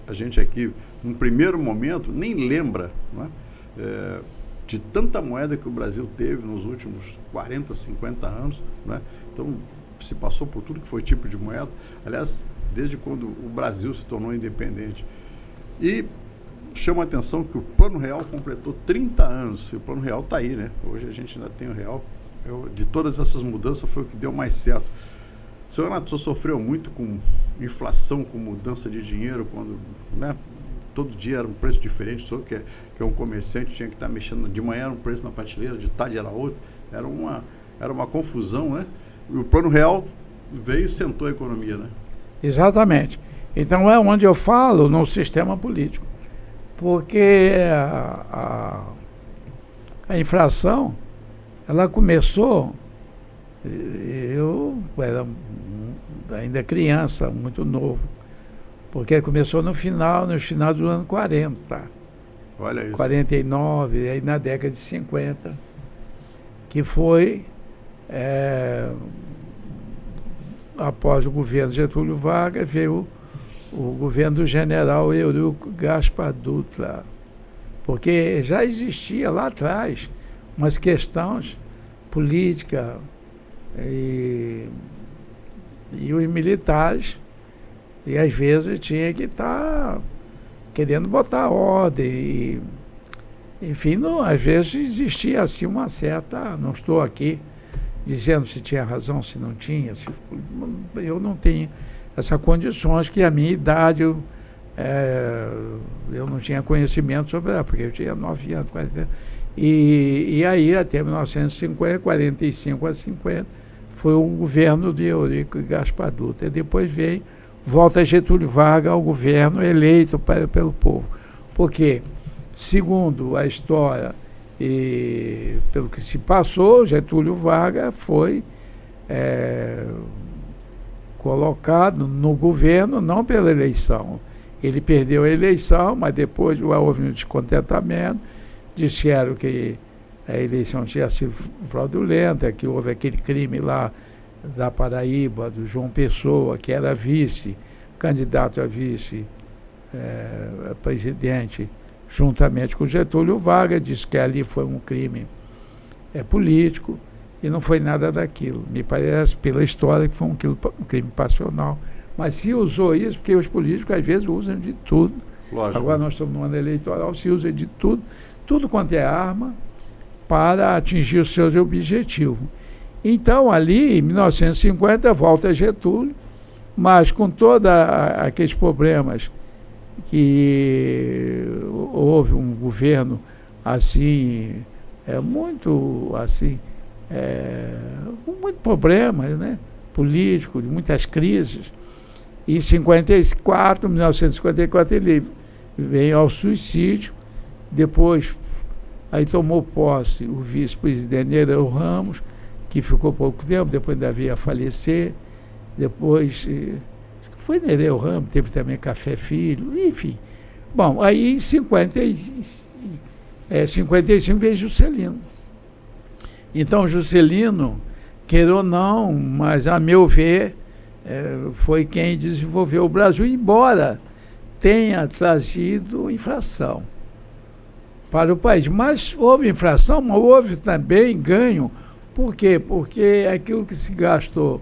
a gente aqui, num primeiro momento, nem lembra, não é? De tanta moeda que o Brasil teve nos últimos 40, 50 anos, né? Então, se passou por tudo que foi tipo de moeda, aliás, desde quando o Brasil se tornou independente. E chama a atenção que o Plano Real completou 30 anos, e o Plano Real está aí, né? Hoje a gente ainda tem o Real. De todas essas mudanças, foi o que deu mais certo. Senhor Renato, o senhor sofreu muito com inflação, com mudança de dinheiro, quando, né, todo dia era um preço diferente. O senhor, que é um comerciante, tinha que estar mexendo, de manhã era um preço na prateleira, de tarde era outro, era uma confusão, né? E o Plano Real veio e sentou a economia, né? Exatamente. Então é onde eu falo no sistema político, porque a inflação, ela começou, eu era ainda criança, muito novo, porque começou no final do ano 40. Olha isso. 49, aí na década de 50, que foi após o governo Getúlio Vargas, veio o governo do general Eurico Gaspar Dutra, porque já existia lá atrás umas questões políticas e os militares, e às vezes tinha que estar querendo botar ordem, e, enfim, às vezes existia assim uma certa, não estou aqui dizendo se tinha razão, se não tinha, eu não tenho essas condições, que a minha idade eu não tinha conhecimento sobre ela, porque eu tinha 9 anos, 40 anos. E aí, até 1950, 45 a 50, foi o governo de Eurico Gaspar Dutra. E depois volta Getúlio Vargas ao governo eleito pelo povo. Porque, segundo a história e pelo que se passou, Getúlio Vargas foi colocado no governo não pela eleição. Ele perdeu a eleição, mas depois houve um descontentamento, disseram que a eleição tinha sido fraudulenta, que houve aquele crime lá da Paraíba, do João Pessoa, que era candidato a vice-presidente, juntamente com Getúlio Vargas, disse que ali foi um crime político, e não foi nada daquilo. Me parece, pela história, que foi um crime passional. Mas se usou isso, porque os políticos às vezes usam de tudo. Lógico. Agora nós estamos no ano eleitoral, se usa de tudo quanto é arma, para atingir os seus objetivos. Então, ali, em 1950, volta Getúlio, mas com todos aqueles problemas que houve um governo assim, muito assim, com muitos problemas, né, políticos, muitas crises. Em 1954, ele vem ao suicídio, depois aí tomou posse o vice-presidente Nereu Ramos, que ficou pouco tempo, depois ainda veio a falecer, depois foi Nereu Ramos, teve também Café Filho, enfim. Bom, aí em 55 veio Juscelino. Então, Juscelino, queira ou não, mas a meu ver, foi quem desenvolveu o Brasil, embora tenha trazido inflação para o país. Mas houve inflação, mas houve também ganho. Por quê? Porque aquilo que se gastou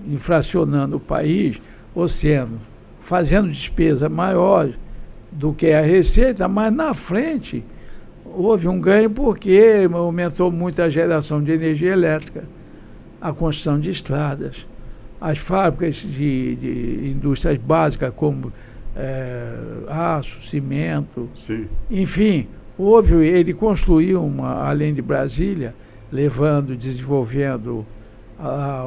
inflacionando o país, ou sendo, fazendo despesa maior do que a receita, mas na frente houve um ganho porque aumentou muito a geração de energia elétrica, a construção de estradas, as fábricas de indústrias básicas como aço, cimento, sim, enfim, ele construiu além de Brasília, desenvolvendo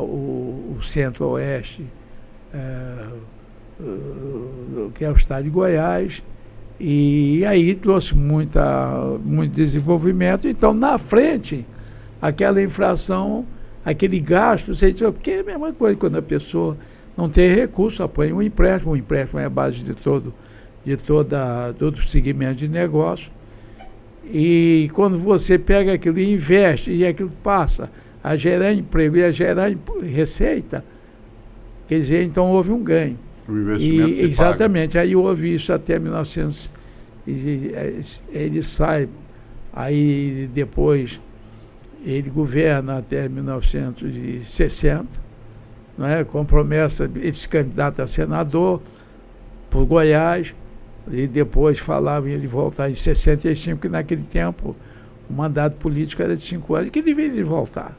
o Centro-Oeste, que é o estado de Goiás, e aí trouxe muito desenvolvimento. Então, na frente, aquela inflação, aquele gasto, porque é a mesma coisa quando a pessoa não tem recurso, apanha um empréstimo. O empréstimo é a base de todo segmento de negócio. E quando você pega aquilo e investe, e aquilo passa a gerar emprego e a gerar receita, quer dizer, então houve um ganho. O investimento se exatamente, paga. Aí houve isso até 1900, ele sai, aí depois ele governa até 1960, né, com promessa, ele se candidata a senador por Goiás, e depois falava em ele voltar em 65, que naquele tempo o mandato político era de 5 anos, que deveria voltar.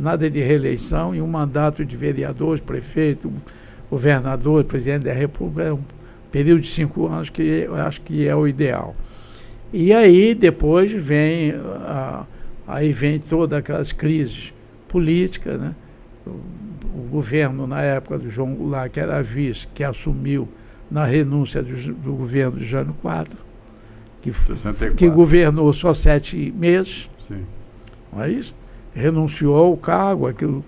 Nada de reeleição, e um mandato de vereador, prefeito, governador, presidente da República, é um período de 5 anos que eu acho que é o ideal. E aí depois vem todas aquelas crises políticas, né? O governo, na época do João Goulart, que era vice, que assumiu na renúncia do governo de Jânio Quadros, que governou só 7 meses. Sim. Não é isso? Renunciou ao cargo, aquilo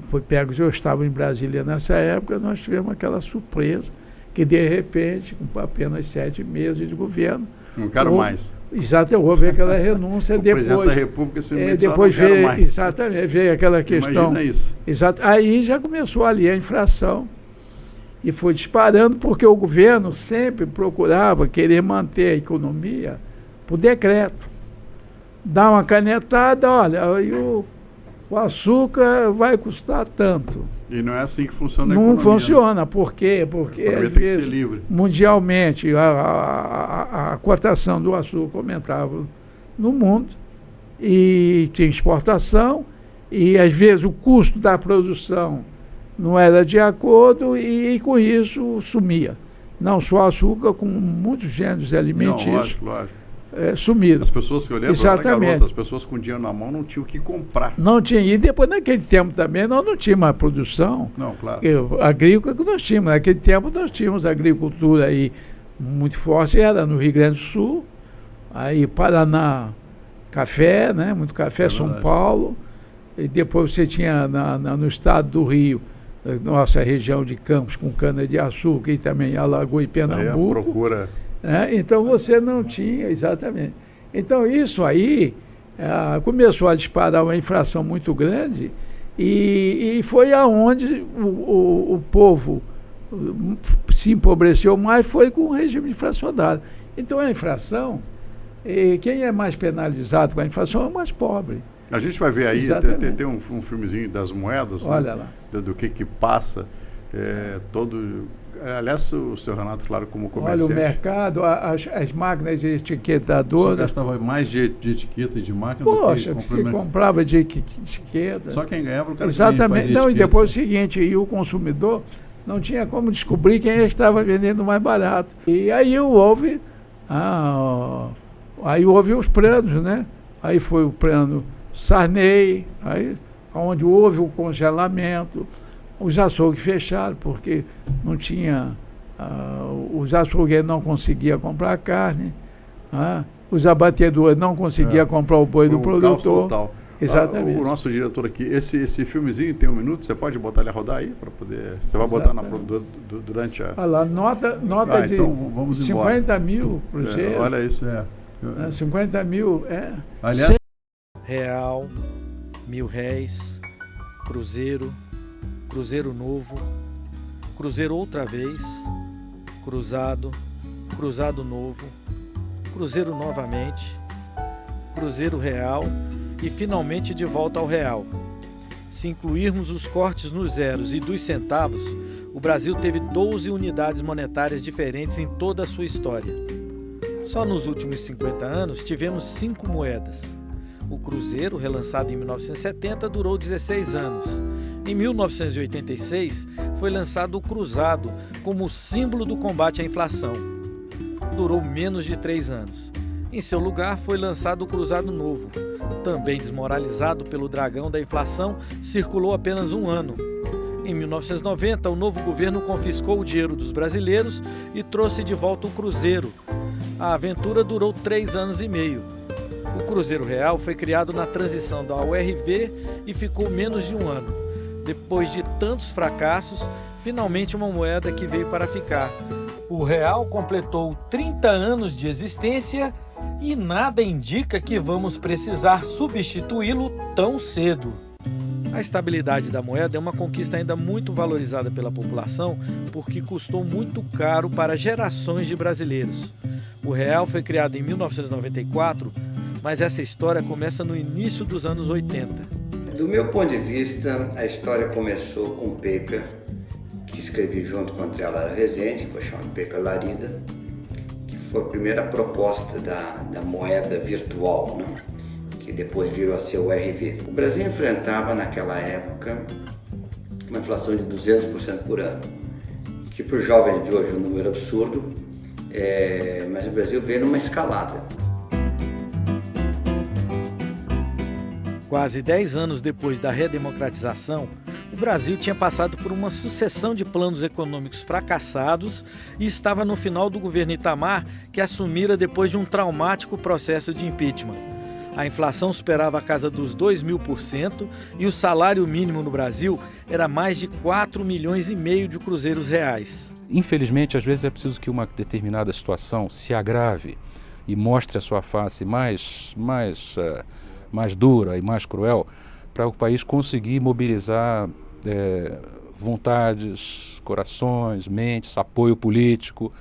foi pego. Eu estava em Brasília nessa época, nós tivemos aquela surpresa que, de repente, com apenas 7 meses de governo, não quero mais. Exato, houve aquela renúncia. O presidente da República depois veio, mais. Exatamente, veio aquela questão. Imagina isso. Exato. Aí já começou ali a inflação e foi disparando, porque o governo sempre procurava querer manter a economia por decreto. Dar uma canetada, olha, o açúcar vai custar tanto. E não é assim que funciona a economia. Não funciona. Né? Por quê? Porque, às vezes, que ser livre. Mundialmente, a cotação do açúcar aumentava no mundo, e tinha exportação, e às vezes o custo da produção não era de acordo, e com isso sumia. Não só açúcar, como muitos gêneros alimentícios. Não, lógico. Sumiram. As pessoas que eu lembro, exatamente, as pessoas com dinheiro na mão não tinham o que comprar. Não tinha. E depois, naquele tempo também, nós não tínhamos a produção agrícola que nós tínhamos. Naquele tempo nós tínhamos agricultura aí muito forte, era no Rio Grande do Sul, aí Paraná, café, né? Muito café, São Paulo, e depois você tinha no estado do Rio, nossa região de Campos com cana-de-açúcar, e também Alagoas e Pernambuco. Isso aí é a procura. Então você não tinha, exatamente. Então isso aí começou a disparar uma inflação muito grande, e foi aonde o povo se empobreceu mais, foi com o regime inflacionário. Então a inflação, quem é mais penalizado com a inflação é o mais pobre. A gente vai ver aí, tem um filmezinho das moedas, olha, né? Do que passa, aliás, o seu Renato, claro, como comerciante. Olha, o mercado, as máquinas de etiquetador. Só gastava mais de etiqueta e de máquina. Poxa, que se comprava de etiqueta. Só quem ganhava o cara. Exatamente. Não, e depois o seguinte, e o consumidor não tinha como descobrir quem estava vendendo mais barato. E aí houve os planos, né? Aí foi o plano Sarney, onde houve o congelamento. Os açougues fecharam, porque não tinha, os açougueiros não conseguiam comprar carne, os abatedores não conseguiam comprar o boi do produtor. Total. Exatamente. O nosso diretor aqui, esse filmezinho tem 1 minuto, você pode botar ele a rodar aí para poder. Você vai botar durante a. Olha lá, nota de então vamos 50 mil cruzeiros. Olha isso, 50 mil, Aliás, real, R$1.000, cruzeiro, cruzeiro novo, cruzeiro outra vez, cruzado, cruzado novo, cruzeiro novamente, cruzeiro real e finalmente de volta ao real. Se incluirmos os cortes nos zeros e dos centavos, o Brasil teve 12 unidades monetárias diferentes em toda a sua história. Só nos últimos 50 anos tivemos 5 moedas. O cruzeiro, relançado em 1970, durou 16 anos. Em 1986, foi lançado o cruzado como símbolo do combate à inflação. Durou menos de 3 anos. Em seu lugar foi lançado o Cruzado Novo. Também desmoralizado pelo dragão da inflação, circulou apenas um ano. Em 1990, o novo governo confiscou o dinheiro dos brasileiros e trouxe de volta o Cruzeiro. A aventura durou 3 anos e meio. O Cruzeiro Real foi criado na transição da URV e ficou menos de um ano. Depois de tantos fracassos, finalmente uma moeda que veio para ficar. O real completou 30 anos de existência e nada indica que vamos precisar substituí-lo tão cedo. A estabilidade da moeda é uma conquista ainda muito valorizada pela população porque custou muito caro para gerações de brasileiros. O real foi criado em 1994, mas essa história começa no início dos anos 80. Do meu ponto de vista, a história começou com Peca, que escrevi junto com André Lara Rezende, que foi chamado Peca Larida, que foi a primeira proposta da moeda virtual, né? Que depois virou a ser o RV. O Brasil enfrentava naquela época uma inflação de 200% por ano, que para os jovens de hoje é um número absurdo, mas o Brasil veio numa escalada. Quase 10 anos depois da redemocratização, o Brasil tinha passado por uma sucessão de planos econômicos fracassados e estava no final do governo Itamar, que assumira depois de um traumático processo de impeachment. A inflação superava a casa dos 2.000% e o salário mínimo no Brasil era mais de 4,5 milhões de cruzeiros reais. Infelizmente, às vezes é preciso que uma determinada situação se agrave e mostre a sua face mais dura e mais cruel para o país conseguir mobilizar vontades, corações, mentes, apoio político,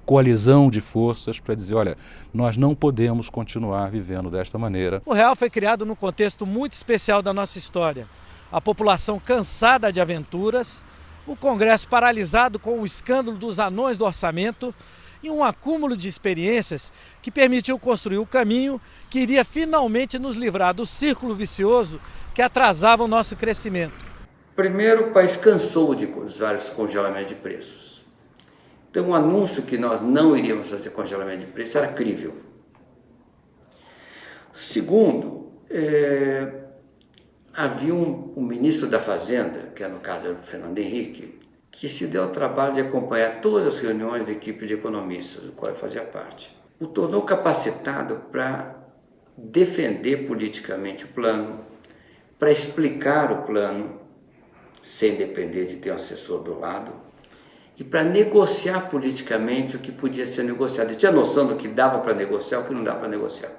coalizão de forças para dizer, olha, nós não podemos continuar vivendo desta maneira. O real foi criado num contexto muito especial da nossa história. A população cansada de aventuras, o Congresso paralisado com o escândalo dos anões do orçamento e um acúmulo de experiências que permitiu construir o caminho que iria finalmente nos livrar do círculo vicioso que atrasava o nosso crescimento. Primeiro, o país cansou dos vários congelamentos de preços. Então, o anúncio que nós não iríamos fazer congelamento de preços era crível. Segundo, havia um ministro da Fazenda, que no caso era o Fernando Henrique, que se deu ao trabalho de acompanhar todas as reuniões da equipe de economistas, do qual eu fazia parte. O tornou capacitado para defender politicamente o plano, para explicar o plano, sem depender de ter um assessor do lado, e para negociar politicamente o que podia ser negociado. Ele tinha noção do que dava para negociar e o que não dava para negociar.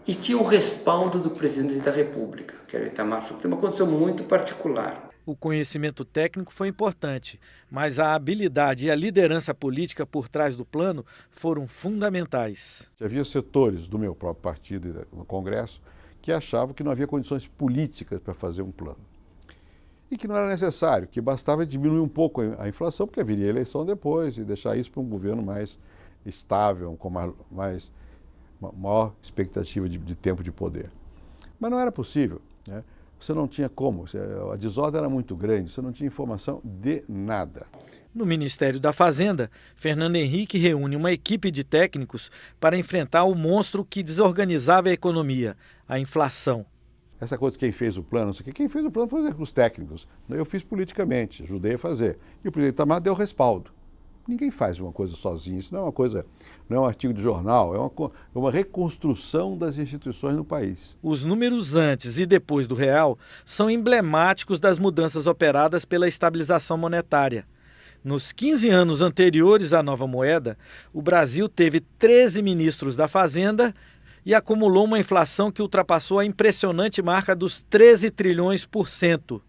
E tinha o respaldo do presidente da República, que era o Itamar Franco. Tem uma condição muito particular. O conhecimento técnico foi importante, mas a habilidade e a liderança política por trás do plano foram fundamentais. Havia setores do meu próprio partido no Congresso que achavam que não havia condições políticas para fazer um plano. E que não era necessário, que bastava diminuir um pouco a inflação, porque haveria eleição depois, e deixar isso para um governo mais estável, com maior expectativa de tempo de poder. Mas não era possível, né? Você não tinha como, a desordem era muito grande, você não tinha informação de nada. No Ministério da Fazenda, Fernando Henrique reúne uma equipe de técnicos para enfrentar o monstro que desorganizava a economia, a inflação. Essa coisa de quem fez o plano, não sei o que, quem fez o plano foi os técnicos. Eu fiz politicamente, ajudei a fazer. E o presidente Itamar deu respaldo. Ninguém faz uma coisa sozinho, isso não é uma coisa, não é um artigo de jornal, é uma reconstrução das instituições no país. Os números antes e depois do real são emblemáticos das mudanças operadas pela estabilização monetária. Nos 15 anos anteriores à nova moeda, o Brasil teve 13 ministros da Fazenda e acumulou uma inflação que ultrapassou a impressionante marca dos 13 trilhões por cento.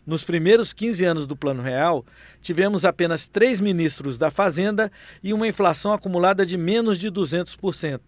Nos primeiros 15 anos do Plano Real, tivemos apenas 3 ministros da Fazenda e uma inflação acumulada de menos de 200%.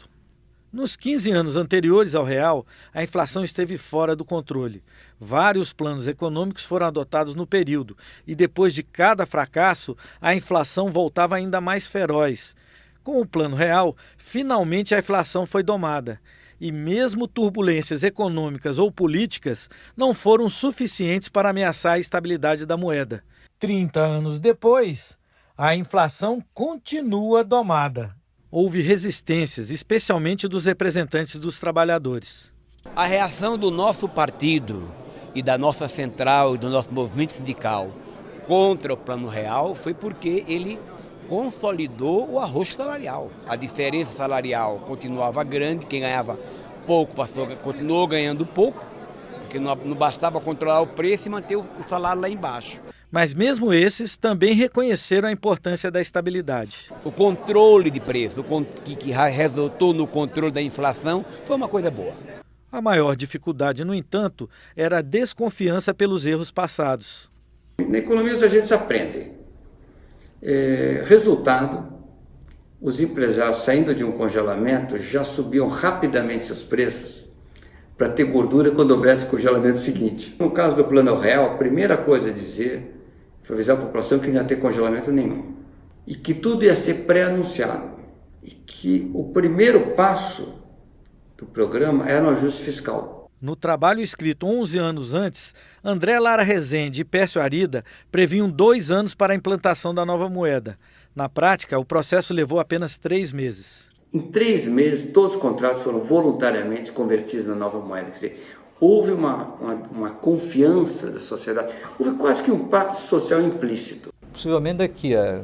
Nos 15 anos anteriores ao real, a inflação esteve fora do controle. Vários planos econômicos foram adotados no período e depois de cada fracasso, a inflação voltava ainda mais feroz. Com o Plano Real, finalmente a inflação foi domada. E mesmo turbulências econômicas ou políticas não foram suficientes para ameaçar a estabilidade da moeda. 30 anos depois, a inflação continua domada. houve resistências, especialmente dos representantes dos trabalhadores. A reação do nosso partido e da nossa central e do nosso movimento sindical contra o Plano Real foi porque ele consolidou o arrocho salarial. A diferença salarial continuava grande, quem ganhava pouco continuou ganhando pouco, porque não bastava controlar o preço e manter o salário lá embaixo. Mas mesmo esses também reconheceram a importância da estabilidade. O controle de preço, que resultou no controle da inflação, foi uma coisa boa. A maior dificuldade, no entanto, era a desconfiança pelos erros passados. Na economia a gente aprende. Resultado, os empresários saindo de um congelamento já subiam rapidamente seus preços para ter gordura quando houvesse o congelamento seguinte. No caso do Plano Real, a primeira coisa a dizer foi avisar a população que não ia ter congelamento nenhum e que tudo ia ser pré-anunciado e que o primeiro passo do programa era um ajuste fiscal. No trabalho escrito 11 anos antes, André Lara Rezende e Pércio Arida previam 2 anos para a implantação da nova moeda. Na prática, o processo levou apenas 3 meses. Em 3 meses, todos os contratos foram voluntariamente convertidos na nova moeda. Quer dizer, houve uma confiança da sociedade, houve quase que um pacto social implícito. Possivelmente daqui a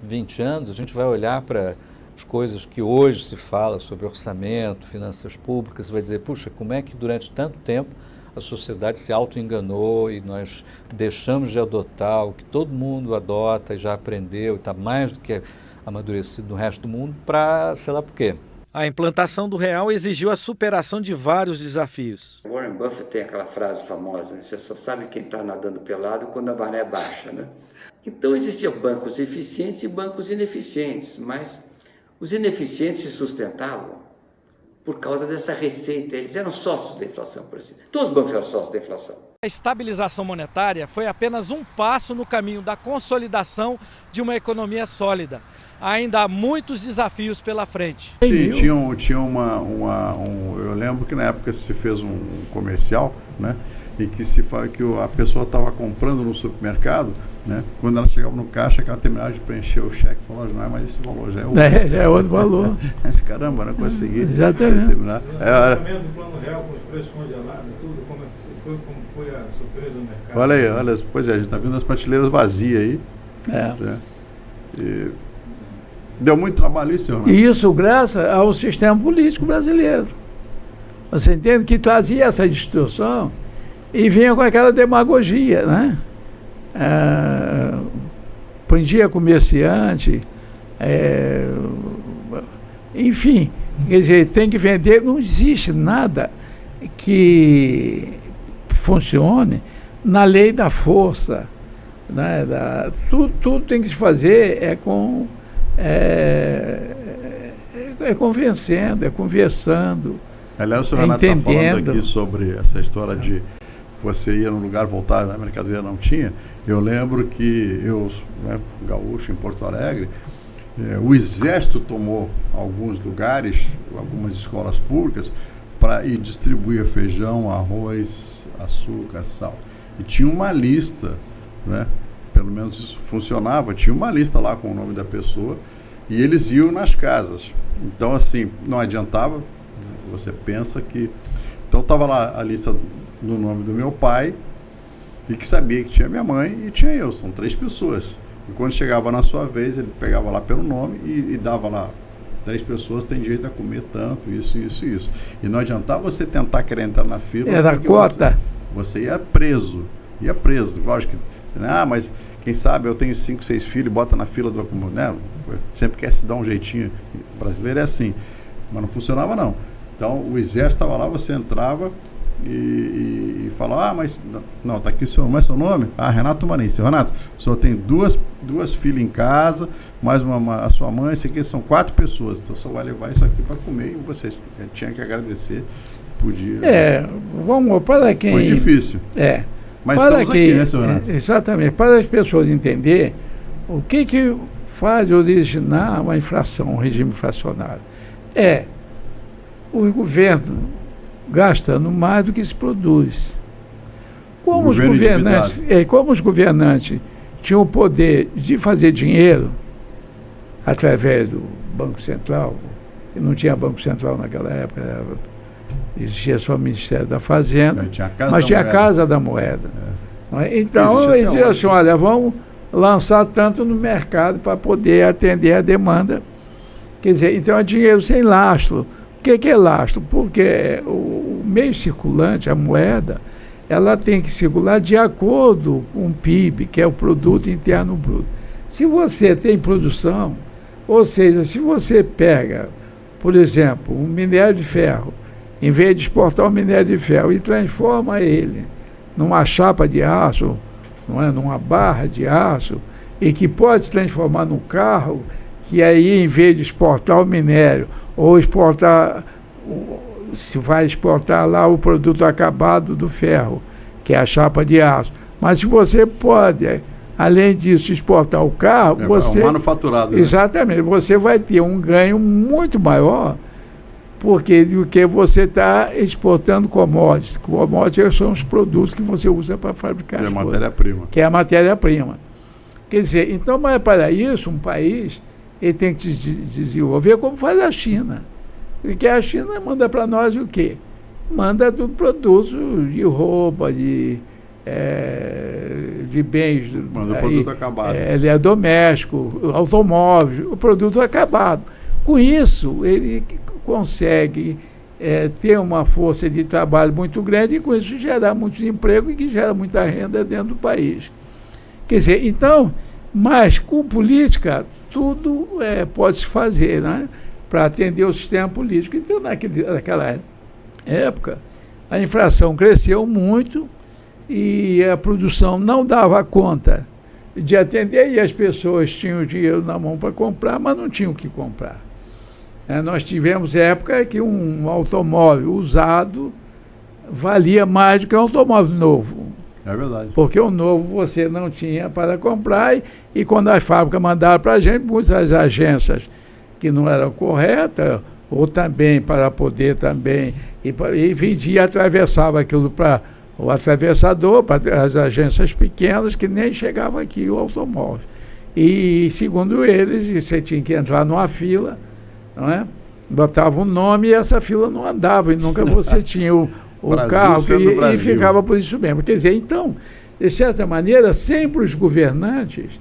20 anos a gente vai olhar para as coisas que hoje se fala sobre orçamento, finanças públicas, e vai dizer, puxa, como é que durante tanto tempo a sociedade se auto-enganou e nós deixamos de adotar o que todo mundo adota e já aprendeu e está mais do que amadurecido no resto do mundo para, sei lá por quê. A implantação do real exigiu a superação de vários desafios. Warren Buffett tem aquela frase famosa, né? Você só sabe quem está nadando pelado quando a maré baixa, né? Então existiam bancos eficientes e bancos ineficientes, mas os ineficientes se sustentavam por causa dessa receita. Eles eram sócios da inflação, por assim. Todos os bancos eram sócios da inflação. A estabilização monetária foi apenas um passo no caminho da consolidação de uma economia sólida. Ainda há muitos desafios pela frente. Eu lembro que na época se fez um comercial, né? E que se fala que a pessoa estava comprando no supermercado, né? Quando ela chegava no caixa, que ela terminava de preencher o cheque, falou, não é mais esse valor, já é outro. Já é outro valor. Esse caramba, não consegui. Exatamente. Terminar. O lançamento do Plano Real com os preços congelados, tudo, como foi a surpresa do mercado. Olha aí, pois é, a gente está vendo as prateleiras vazias aí. E deu muito trabalho isso, senhor? E isso graças ao sistema político brasileiro. Você entende que trazia essa distorção e vinha com aquela demagogia, né? Prendia comerciante, enfim, quer dizer, tem que vender, não existe nada que funcione na lei da força, né? Tudo tem que se fazer convencendo, conversando. Aliás, o senhor Renato está falando aqui sobre essa história de você ia num lugar, voltar, na mercadoria não tinha. Eu lembro que eu, gaúcho em Porto Alegre, o Exército tomou alguns lugares, algumas escolas públicas, para ir distribuir feijão, arroz, açúcar, sal. E tinha uma lista, né? Pelo menos isso funcionava, tinha uma lista lá com o nome da pessoa e eles iam nas casas. Então, assim, não adiantava, você pensa que... Então, estava lá a lista no nome do meu pai e que sabia que tinha minha mãe e tinha eu, são 3 pessoas. E quando chegava na sua vez, ele pegava lá pelo nome e dava lá, 3 pessoas têm direito a comer tanto, isso. E não adiantava você tentar querer entrar na fila. Era cota. Você ia preso. Lógico que, mas quem sabe eu tenho 5, 6 filhos, bota na fila do... Né? Sempre quer se dar um jeitinho. O brasileiro é assim. Mas não funcionava, não. Então, o Exército estava lá, você entrava e falava, mas não, está aqui o seu nome, nome? Renato Marinho. Seu Renato, o senhor tem duas filhas em casa, mais a sua mãe, isso aqui são 4 pessoas, então o senhor vai levar isso aqui para comer e você tinha que agradecer, podia... para quem... Foi difícil. Mas para estamos aqui, né, senhor Renato? Exatamente, para as pessoas entenderem o que faz originar uma inflação, um regime inflacionário. O governo gastando mais do que se produz. Como os governantes tinham o poder de fazer dinheiro através do Banco Central, que não tinha Banco Central naquela época, existia só o Ministério da Fazenda, mas tinha a Casa da Moeda. Então, eles diziam assim, olha, vamos lançar tanto no mercado para poder atender a demanda. Quer dizer, então é dinheiro sem lastro. O que é lastro? Porque o meio circulante, a moeda, ela tem que circular de acordo com o PIB, que é o Produto Interno Bruto. Se você tem produção, ou seja, se você pega, por exemplo, um minério de ferro, em vez de exportar o minério de ferro e transforma ele numa chapa de aço, não é, numa barra de aço, e que pode se transformar num carro, que aí, em vez de exportar o minério, ou exportar, se vai exportar lá o produto acabado do ferro, que é a chapa de aço. Mas se você pode, além disso, exportar o carro, você... É um manufaturado. Né? Exatamente. Você vai ter um ganho muito maior porque do que você está exportando commodities. Commodities são os produtos que você usa para fabricar as coisas. Matéria-prima. Que é a matéria-prima. Quer dizer, então, mas para isso, um país ele tem que desenvolver como faz a China. Porque a China manda para nós o quê? Manda do produto de roupa, de bens. Manda o produto acabado. Ele é doméstico, automóvel, o produto acabado. Com isso, ele consegue ter uma força de trabalho muito grande e com isso gerar muito emprego e que gera muita renda dentro do país. Quer dizer, então, mas com política, tudo pode se fazer, né, para atender o sistema político. Então, naquela época, a inflação cresceu muito e a produção não dava conta de atender e as pessoas tinham dinheiro na mão para comprar, mas não tinham o que comprar. Nós tivemos época que um automóvel usado valia mais do que um automóvel novo. É verdade. Porque o novo você não tinha para comprar e quando a fábrica mandava para a gente, muitas agências que não eram corretas, ou também para poder também, e vendia, atravessava aquilo para o atravessador, para as agências pequenas, que nem chegava aqui o automóvel. E, segundo eles, você tinha que entrar numa fila, não é? Botava um nome e essa fila não andava, e nunca você tinha o carro, e ficava por isso mesmo. Quer dizer, então, de certa maneira, sempre os governantes,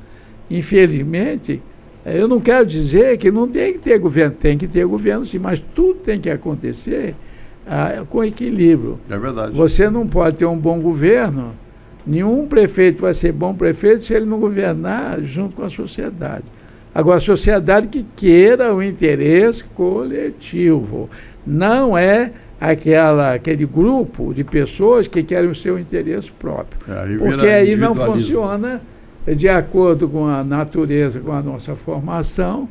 infelizmente, eu não quero dizer que não tem que ter governo, tem que ter governo sim, mas tudo tem que acontecer com equilíbrio. É verdade. Você não pode ter um bom governo, nenhum prefeito vai ser bom prefeito se ele não governar junto com a sociedade. Agora, a sociedade que queira o interesse coletivo, não é aquele grupo de pessoas que querem o seu interesse próprio. Porque aí não funciona de acordo com a natureza, com a nossa formação,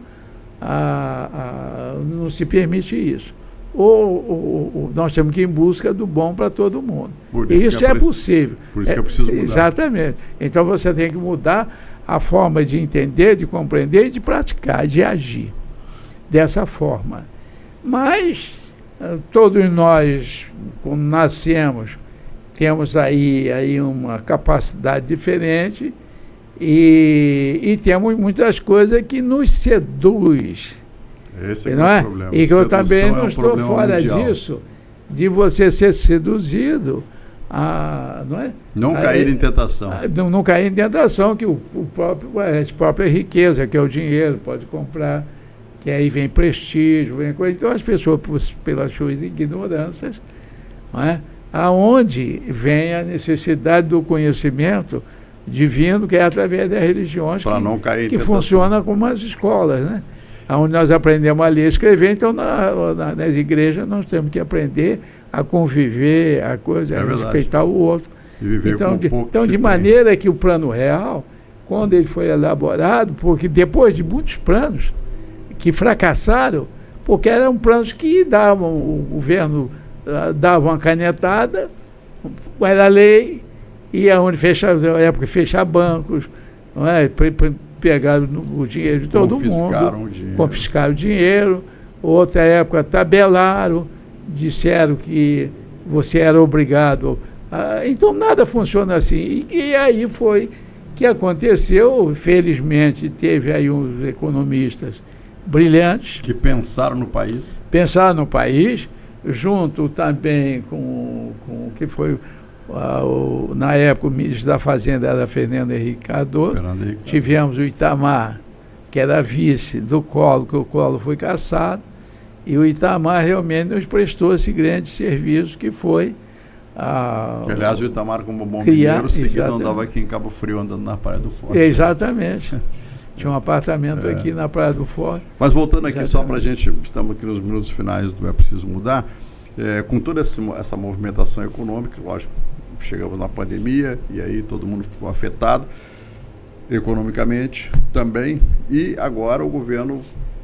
não se permite isso. Ou nós temos que ir em busca do bom para todo mundo. E isso é possível. Por isso que é preciso mudar. Exatamente. Então você tem que mudar a forma de entender, de compreender e de praticar, de agir dessa forma. Mas todos nós, quando nascemos, temos aí uma capacidade diferente e temos muitas coisas que nos seduz. Esse é o problema. E que eu também não estou fora disso, de você ser seduzido não é? Não cair em tentação. Não cair em tentação, que a própria riqueza, que é o dinheiro, pode comprar, que aí vem prestígio, vem coisa. Então as pessoas, pelas suas ignorâncias, não é? Aonde vem a necessidade do conhecimento divino, que é através das religiões, que funciona como as escolas, né? Onde nós aprendemos a ler e escrever, então nas igrejas nós temos que aprender a conviver, a respeitar o outro. Então, de maneira que o Plano Real, quando ele foi elaborado, porque depois de muitos planos que fracassaram, porque eram planos que o governo dava uma canetada, era lei, ia onde fechar bancos, não é? Pegaram o dinheiro de todo mundo, confiscaram o dinheiro, outra época tabelaram, disseram que você era obrigado. Então nada funciona assim. E aí foi que aconteceu, felizmente teve aí uns economistas brilhantes. Que pensaram no país. Pensaram no país, junto também com o que foi, na época, o ministro da Fazenda era Fernando Henrique Cardoso. Tivemos o Itamar, que era vice do Collor, que o Collor foi cassado, e o Itamar realmente nos prestou esse grande serviço que foi aliás, o Itamar, como bom mineiro, seguido andava aqui em Cabo Frio, andando na Praia do Forte. Exatamente. Tinha um apartamento aqui na Praia do Forte. Mas voltando aqui só para a gente, estamos aqui nos minutos finais do É Preciso Mudar, com toda essa movimentação econômica, lógico, chegamos na pandemia e aí todo mundo ficou afetado economicamente também, e agora o governo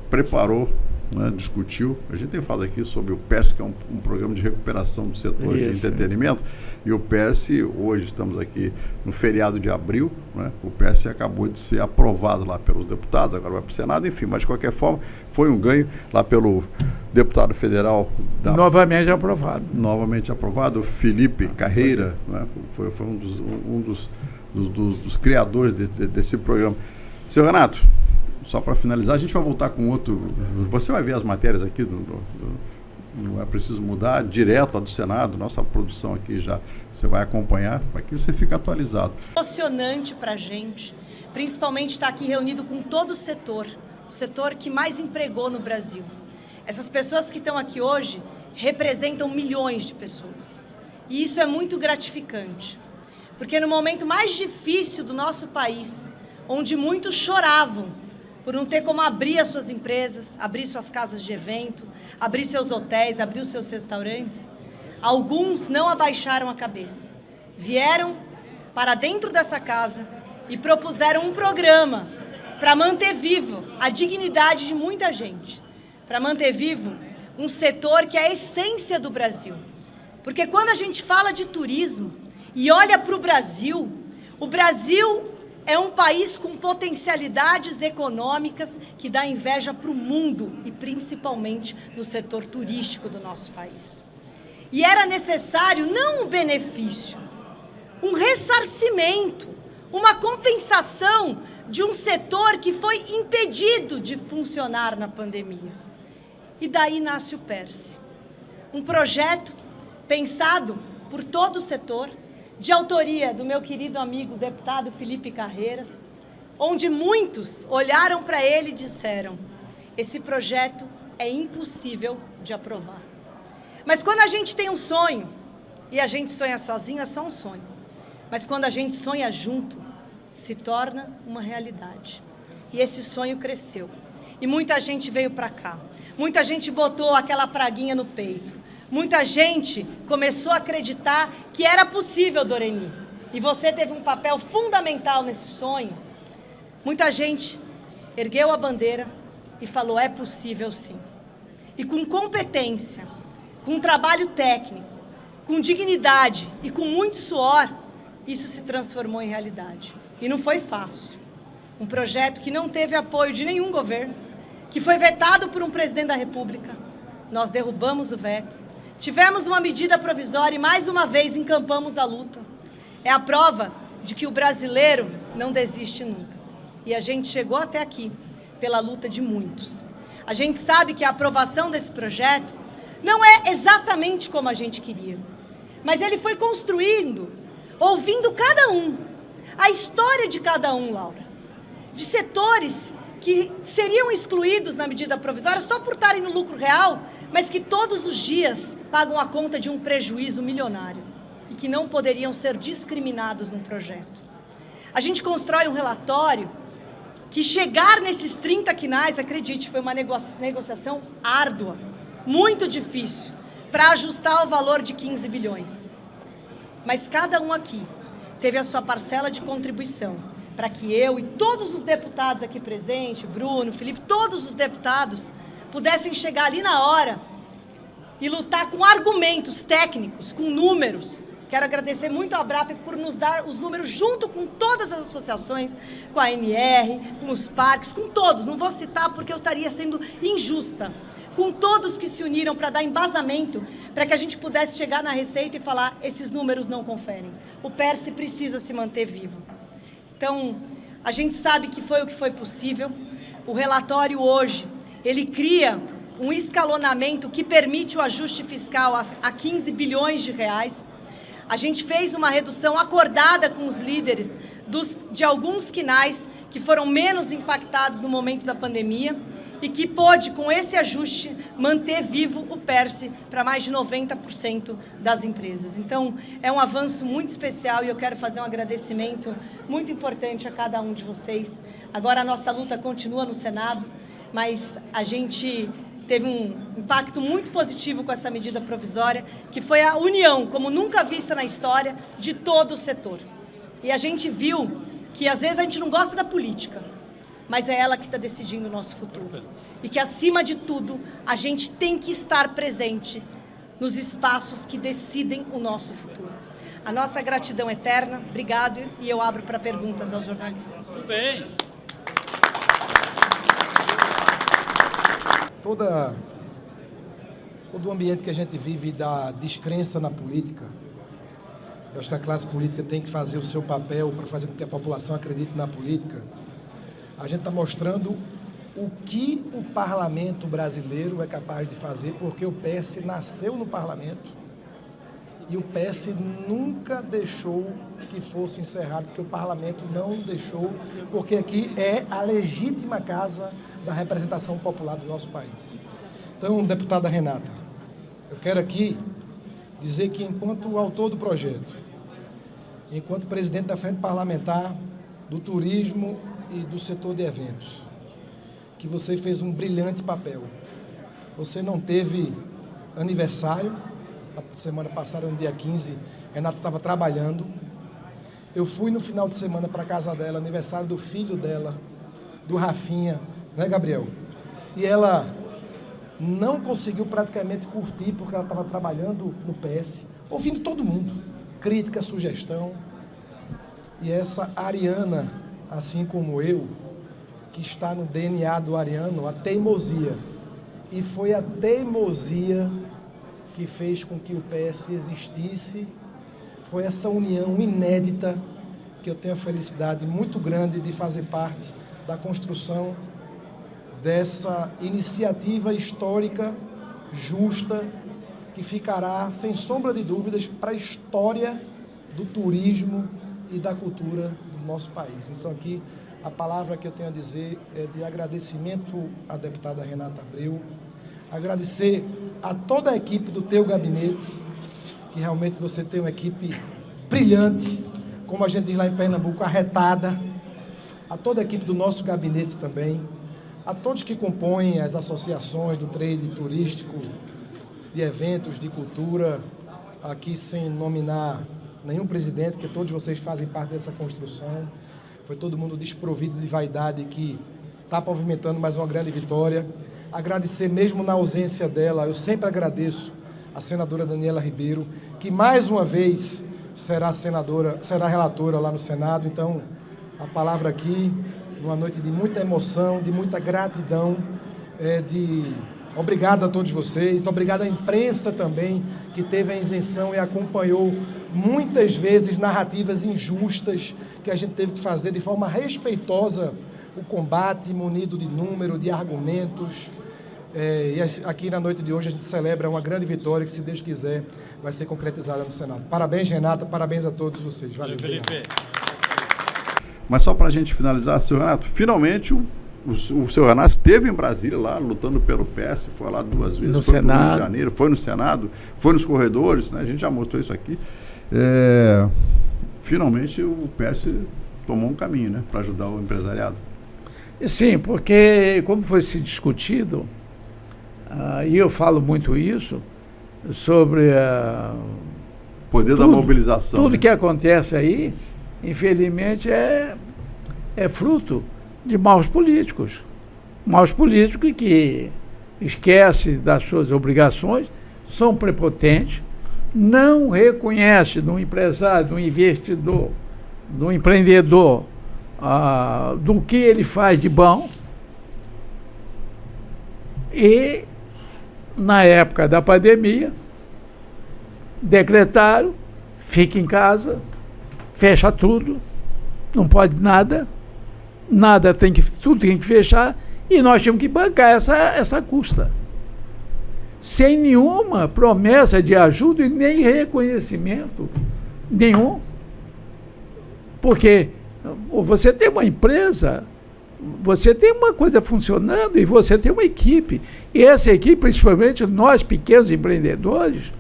preparou, né, discutiu, a gente tem falado aqui sobre o PES, que é um programa de recuperação do setor de entretenimento, e o PES, hoje estamos aqui no feriado de abril, né, o PES acabou de ser aprovado lá pelos deputados, agora vai para o Senado, enfim, mas de qualquer forma foi um ganho lá pelo deputado federal. Novamente aprovado, Felipe Carreira, né, foi um dos criadores desse programa. Seu Renato, só para finalizar, a gente vai voltar com outro. Você vai ver as matérias aqui do É Preciso Mudar, direto lá do Senado, nossa produção aqui já, você vai acompanhar, para que você fique atualizado. Emocionante para a gente, principalmente estar aqui reunido com todo o setor que mais empregou no Brasil. Essas pessoas que estão aqui hoje representam milhões de pessoas. E isso é muito gratificante, porque no momento mais difícil do nosso país, onde muitos choravam por não ter como abrir as suas empresas, abrir suas casas de evento, abrir seus hotéis, abrir os seus restaurantes, alguns não abaixaram a cabeça. Vieram para dentro dessa casa e propuseram um programa para manter vivo a dignidade de muita gente, para manter vivo um setor que é a essência do Brasil. Porque quando a gente fala de turismo e olha para o Brasil é um país com potencialidades econômicas que dá inveja para o mundo e principalmente no setor turístico do nosso país. E era necessário não um benefício, um ressarcimento, uma compensação de um setor que foi impedido de funcionar na pandemia. E daí nasce o PERSE, um projeto pensado por todo o setor, de autoria do meu querido amigo deputado Felipe Carreiras, onde muitos olharam para ele e disseram: esse projeto é impossível de aprovar. Mas quando a gente tem um sonho, e a gente sonha sozinho, é só um sonho. Mas quando a gente sonha junto, se torna uma realidade. E esse sonho cresceu. E muita gente veio para cá. Muita gente botou aquela praguinha no peito. Muita gente começou a acreditar que era possível, Doreni. E você teve um papel fundamental nesse sonho. Muita gente ergueu a bandeira e falou: é possível sim. E com competência, com trabalho técnico, com dignidade e com muito suor, isso se transformou em realidade. E não foi fácil. Um projeto que não teve apoio de nenhum governo, que foi vetado por um presidente da República. Nós derrubamos o veto. Tivemos uma medida provisória e mais uma vez encampamos a luta. É a prova de que o brasileiro não desiste nunca. E a gente chegou até aqui pela luta de muitos. A gente sabe que a aprovação desse projeto não é exatamente como a gente queria, mas ele foi construindo, ouvindo cada um, a história de cada um, Laura, de setores que seriam excluídos na medida provisória só por estarem no lucro real, mas que todos os dias pagam a conta de um prejuízo milionário e que não poderiam ser discriminados num projeto. A gente constrói um relatório que chegar nesses 30 quinais, acredite, foi uma negociação árdua, muito difícil, para ajustar o valor de 15 bilhões. Mas cada um aqui teve a sua parcela de contribuição para que eu e todos os deputados aqui presentes, Bruno, Felipe, todos os deputados, pudessem chegar ali na hora e lutar com argumentos técnicos, com números. Quero agradecer muito a Abrap por nos dar os números junto com todas as associações, com a ANR, com os parques, com todos. Não vou citar porque eu estaria sendo injusta. Com todos que se uniram para dar embasamento, para que a gente pudesse chegar na Receita e falar: esses números não conferem. O PERSE precisa se manter vivo. Então, a gente sabe que foi o que foi possível. O relatório hoje ele cria um escalonamento que permite o ajuste fiscal a 15 bilhões de reais. A gente fez uma redução acordada com os líderes de alguns quinais que foram menos impactados no momento da pandemia e que pôde, com esse ajuste, manter vivo o PERSE para mais de 90% das empresas. Então, é um avanço muito especial e eu quero fazer um agradecimento muito importante a cada um de vocês. Agora a nossa luta continua no Senado, mas a gente teve um impacto muito positivo com essa medida provisória, que foi a união, como nunca vista na história, de todo o setor. E a gente viu que, às vezes, a gente não gosta da política, mas é ela que está decidindo o nosso futuro. E que, acima de tudo, a gente tem que estar presente nos espaços que decidem o nosso futuro. A nossa gratidão eterna, obrigado, e eu abro para perguntas aos jornalistas. Tudo bem. Todo o ambiente que a gente vive da descrença na política, eu acho que a classe política tem que fazer o seu papel para fazer com que a população acredite na política. A gente está mostrando o que o parlamento brasileiro é capaz de fazer, porque o PS nasceu no parlamento e o PS nunca deixou que fosse encerrado, porque o parlamento não deixou, porque aqui é a legítima casa da representação popular do nosso país. Então, deputada Renata, eu quero aqui dizer que, enquanto autor do projeto, enquanto presidente da Frente Parlamentar do Turismo e do setor de eventos, que você fez um brilhante papel. Você não teve aniversário, na semana passada, no dia 15, Renata estava trabalhando. Eu fui no final de semana para a casa dela, aniversário do filho dela, do Rafinha, né, Gabriel? E ela não conseguiu praticamente curtir, porque ela estava trabalhando no PS, ouvindo todo mundo, crítica, sugestão. E essa Ariana, assim como eu, que está no DNA do ariano, a teimosia. E foi a teimosia que fez com que o PS existisse. Foi essa união inédita que eu tenho a felicidade muito grande de fazer parte da construção dessa iniciativa histórica, justa, que ficará, sem sombra de dúvidas, para a história do turismo e da cultura do nosso país. Então, aqui, a palavra que eu tenho a dizer é de agradecimento à deputada Renata Abreu, agradecer a toda a equipe do teu gabinete, que realmente você tem uma equipe brilhante, como a gente diz lá em Pernambuco, arretada, a toda a equipe do nosso gabinete também, a todos que compõem as associações do trade turístico, de eventos, de cultura, aqui sem nominar nenhum presidente, que todos vocês fazem parte dessa construção. Foi todo mundo desprovido de vaidade que está pavimentando mais uma grande vitória. Agradecer mesmo na ausência dela, eu sempre agradeço a senadora Daniela Ribeiro, que mais uma vez será relatora lá no Senado. Então, a palavra aqui, numa noite de muita emoção, de muita gratidão, obrigado a todos vocês, obrigado à imprensa também, que teve a isenção e acompanhou muitas vezes narrativas injustas que a gente teve que fazer de forma respeitosa o combate, munido de número, de argumentos. E aqui na noite de hoje a gente celebra uma grande vitória que, se Deus quiser, vai ser concretizada no Senado. Parabéns, Renata, parabéns a todos vocês. Valeu, Felipe. Mas só para a gente finalizar, seu Renato, finalmente o seu Renato esteve em Brasília lá, lutando pelo PS, foi lá 2 vezes, no foi Senado. no Rio de Janeiro, foi no Senado, foi nos corredores, né? A gente já mostrou isso aqui. Finalmente o PS tomou um caminho, né, para ajudar o empresariado. Sim, porque como foi se discutido, e eu falo muito isso, sobre poder da mobilização. Tudo, né? que acontece aí, infelizmente, é fruto de maus políticos. Maus políticos que esquecem das suas obrigações, são prepotentes, não reconhecem no empresário, no investidor, no empreendedor, do que ele faz de bom. E, na época da pandemia, decretaram, fica em casa, fecha tudo, não pode nada, tudo tem que fechar, E nós tínhamos que bancar essa custa. Sem nenhuma promessa de ajuda e nem reconhecimento nenhum. Porque você tem uma empresa, você tem uma coisa funcionando e você tem uma equipe. E essa equipe, principalmente nós pequenos empreendedores,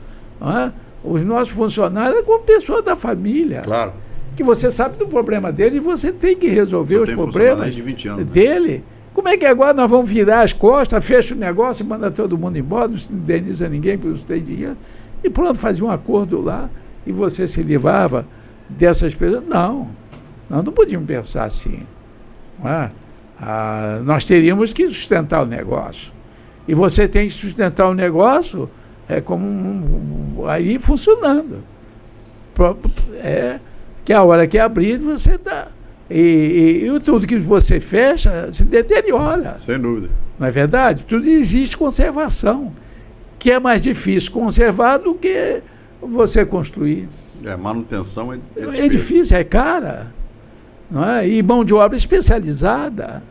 os nossos funcionários, é como pessoa da família. Claro. Que você sabe do problema dele e você tem que resolver os problemas de 20 anos, dele. Né? Como é que agora nós vamos virar as costas, fecha o negócio e manda todo mundo embora, não se indeniza ninguém porque não tem dinheiro? E pronto, fazia um acordo lá e você se livrava dessas pessoas. Não, nós não podíamos pensar assim. Nós teríamos que sustentar o negócio. E você tem que sustentar o negócio aí funcionando. Que a hora que abrir, você dá. E tudo que você fecha se deteriora. Sem dúvida. Não é verdade? Tudo existe conservação, que é mais difícil conservar do que você construir. Manutenção é difícil, é cara. Não é? E mão de obra especializada.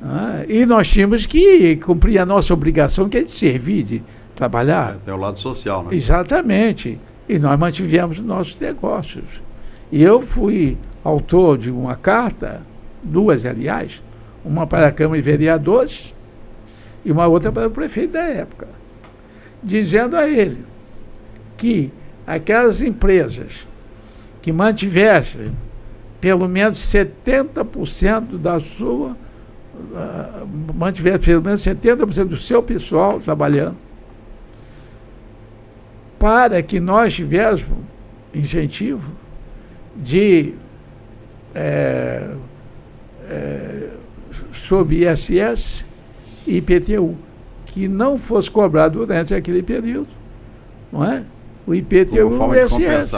Não é? E nós tínhamos que cumprir a nossa obrigação, que é de servir, de trabalhar. Tem o lado social, né? Exatamente. E nós mantivemos nossos negócios. E eu fui autor de uma carta, 2, aliás, uma para a Câmara de Vereadores e uma outra para o prefeito da época, dizendo a ele que aquelas empresas que mantivessem pelo menos 70% da sua, mantivessem pelo menos 70% do seu pessoal trabalhando, para que nós tivéssemos incentivo de sob ISS e IPTU, que não fosse cobrado durante aquele período, não é? O IPTU e o ISS.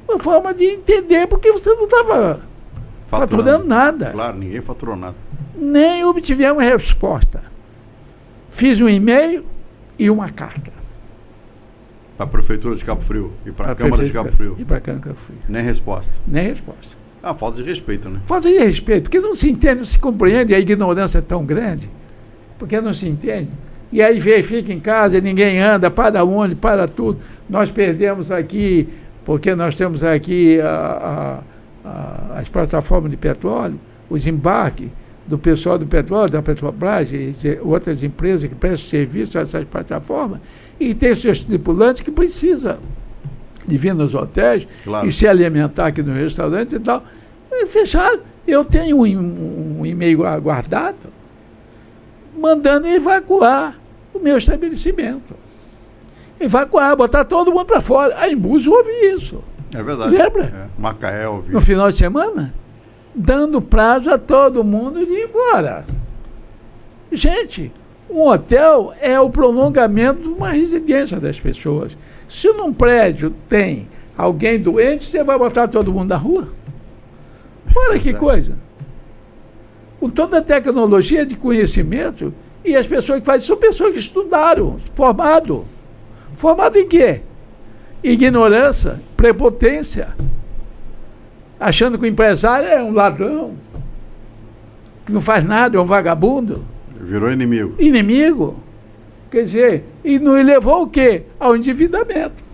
Uma forma de entender, porque você não estava faturando nada. Claro, ninguém faturou nada. Nem obtivemos resposta. Fiz um e-mail e uma carta. Para a Prefeitura de Cabo Frio e para a Câmara de Cabo Frio. E para a Câmara de Cabo Frio. Nem resposta. Nem resposta. Falta de respeito, né? Falta de respeito, porque não se entende, não se compreende, a ignorância é tão grande, porque não se entende. E aí fica em casa, ninguém anda, para onde, para tudo. Nós perdemos aqui, porque nós temos aqui as plataformas de petróleo, os embarques do pessoal do petróleo, da Petrobras e outras empresas que prestam serviço a essas plataformas, e tem os seus tripulantes que precisam de vir nos hotéis, claro, e se alimentar aqui nos restaurantes e tal. E fecharam. Eu tenho um e-mail guardado mandando evacuar o meu estabelecimento. Evacuar, botar todo mundo para fora. A Embúzios ouve isso. É verdade. Lembra? Macaé ouve. No final de semana, dando prazo a todo mundo de ir embora. Gente, um hotel é o prolongamento de uma residência das pessoas. Se num prédio tem alguém doente, você vai botar todo mundo na rua? Olha que coisa. Com toda a tecnologia de conhecimento, e as pessoas que fazem são pessoas que estudaram, formado. Formado em quê? Ignorância, prepotência. Achando que o empresário é um ladrão, que não faz nada, é um vagabundo. Virou inimigo. Inimigo. Quer dizer, e não levou o quê? Ao endividamento.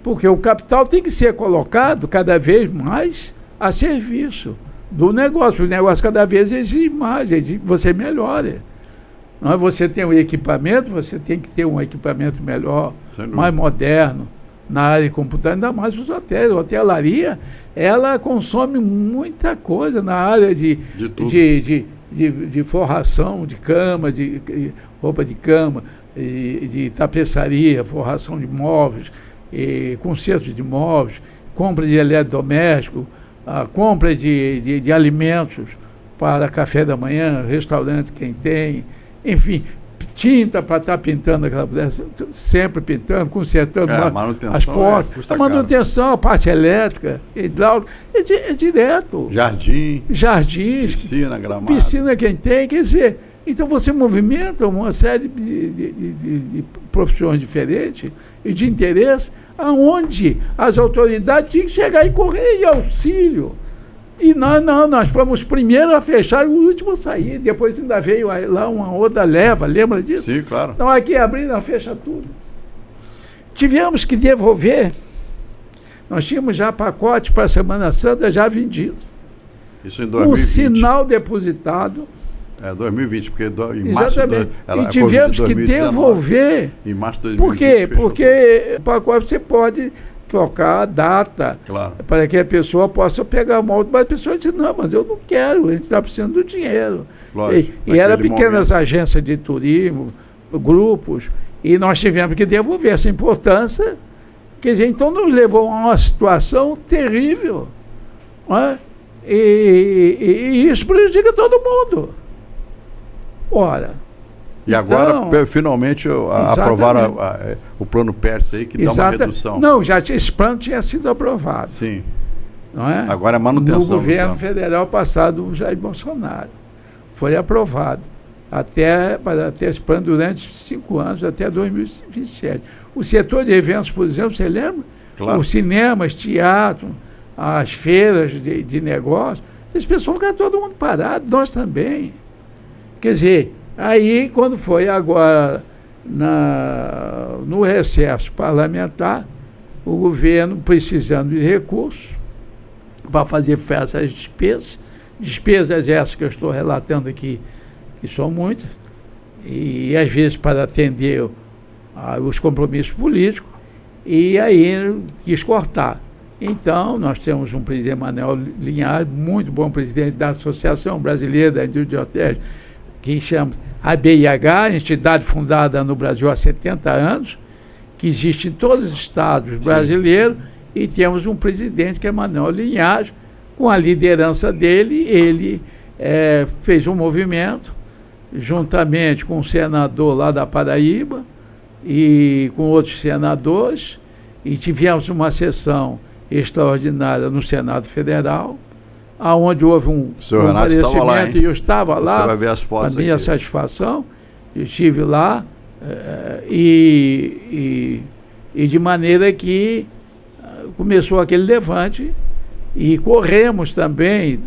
Porque o capital tem que ser colocado cada vez mais a serviço do negócio. O negócio cada vez exige mais, você melhora. Não é? Você tem um equipamento, você tem que ter um equipamento melhor, mais moderno, na área de computador, ainda mais os hotéis. A hotelaria, ela consome muita coisa na área de forração de cama, de roupa de cama, de tapeçaria, forração de móveis, conserto de móveis, compra de eletrodoméstico, a compra de alimentos para café da manhã, restaurante quem tem, enfim, tinta para estar pintando aquela peça, sempre pintando, consertando as portas, a manutenção, a parte elétrica, hidráulica, é direto. Jardins, piscina quem tem, quer dizer, então você movimenta uma série de profissões diferentes e de interesse, aonde as autoridades tinham que chegar e correr em auxílio. E nós fomos os primeiros a fechar e o último a sair. Depois ainda veio lá uma outra leva, lembra disso? Sim, claro. Então aqui abrindo, fecha tudo. Tivemos que devolver. Nós tínhamos já pacote para a Semana Santa já vendido. Isso em 2020. Um sinal depositado. 2020, porque em exatamente. março e tivemos que devolver. Em março de 2020. Por quê? Porque o pacote você pode trocar a data, claro, para que a pessoa possa pegar uma outra. Mas a pessoa disse, não, mas eu não quero, a gente está precisando do dinheiro. Lógico, e eram pequenas momento. agências de turismo, grupos, e nós tivemos que devolver essa importância. Quer dizer, então nos levou a uma situação terrível. Não é? E isso prejudica todo mundo. Ora. E agora, finalmente, aprovaram o plano Pérez aí, que dá uma redução. Não, esse plano tinha sido aprovado. Sim. Não é? Agora é manutenção. No governo federal passado, o Jair Bolsonaro. Foi aprovado. Até esse plano durante 5 anos, até 2027. O setor de eventos, por exemplo, você lembra? Claro. Os cinemas, teatro, as feiras de negócio, esse pessoal ficaram todo mundo parado, nós também. Quer dizer, aí quando foi agora no recesso parlamentar, o governo precisando de recursos para fazer essas despesas essas que eu estou relatando aqui, que são muitas, e às vezes para atender os compromissos políticos, e aí quis cortar. Então, nós temos um presidente, Manuel Linhares, muito bom presidente da Associação Brasileira da Indústria de Hotéis, que chama ABIH, entidade fundada no Brasil há 70 anos, que existe em todos os estados brasileiros, e temos um presidente que é Manuel Linhares. Com a liderança dele, ele fez um movimento, juntamente com um senador lá da Paraíba e com outros senadores, e tivemos uma sessão extraordinária no Senado Federal, aonde houve um comparecimento, e eu estava lá, você vai ver as fotos, a minha satisfação, eu estive lá, e de maneira que começou aquele levante, e corremos também,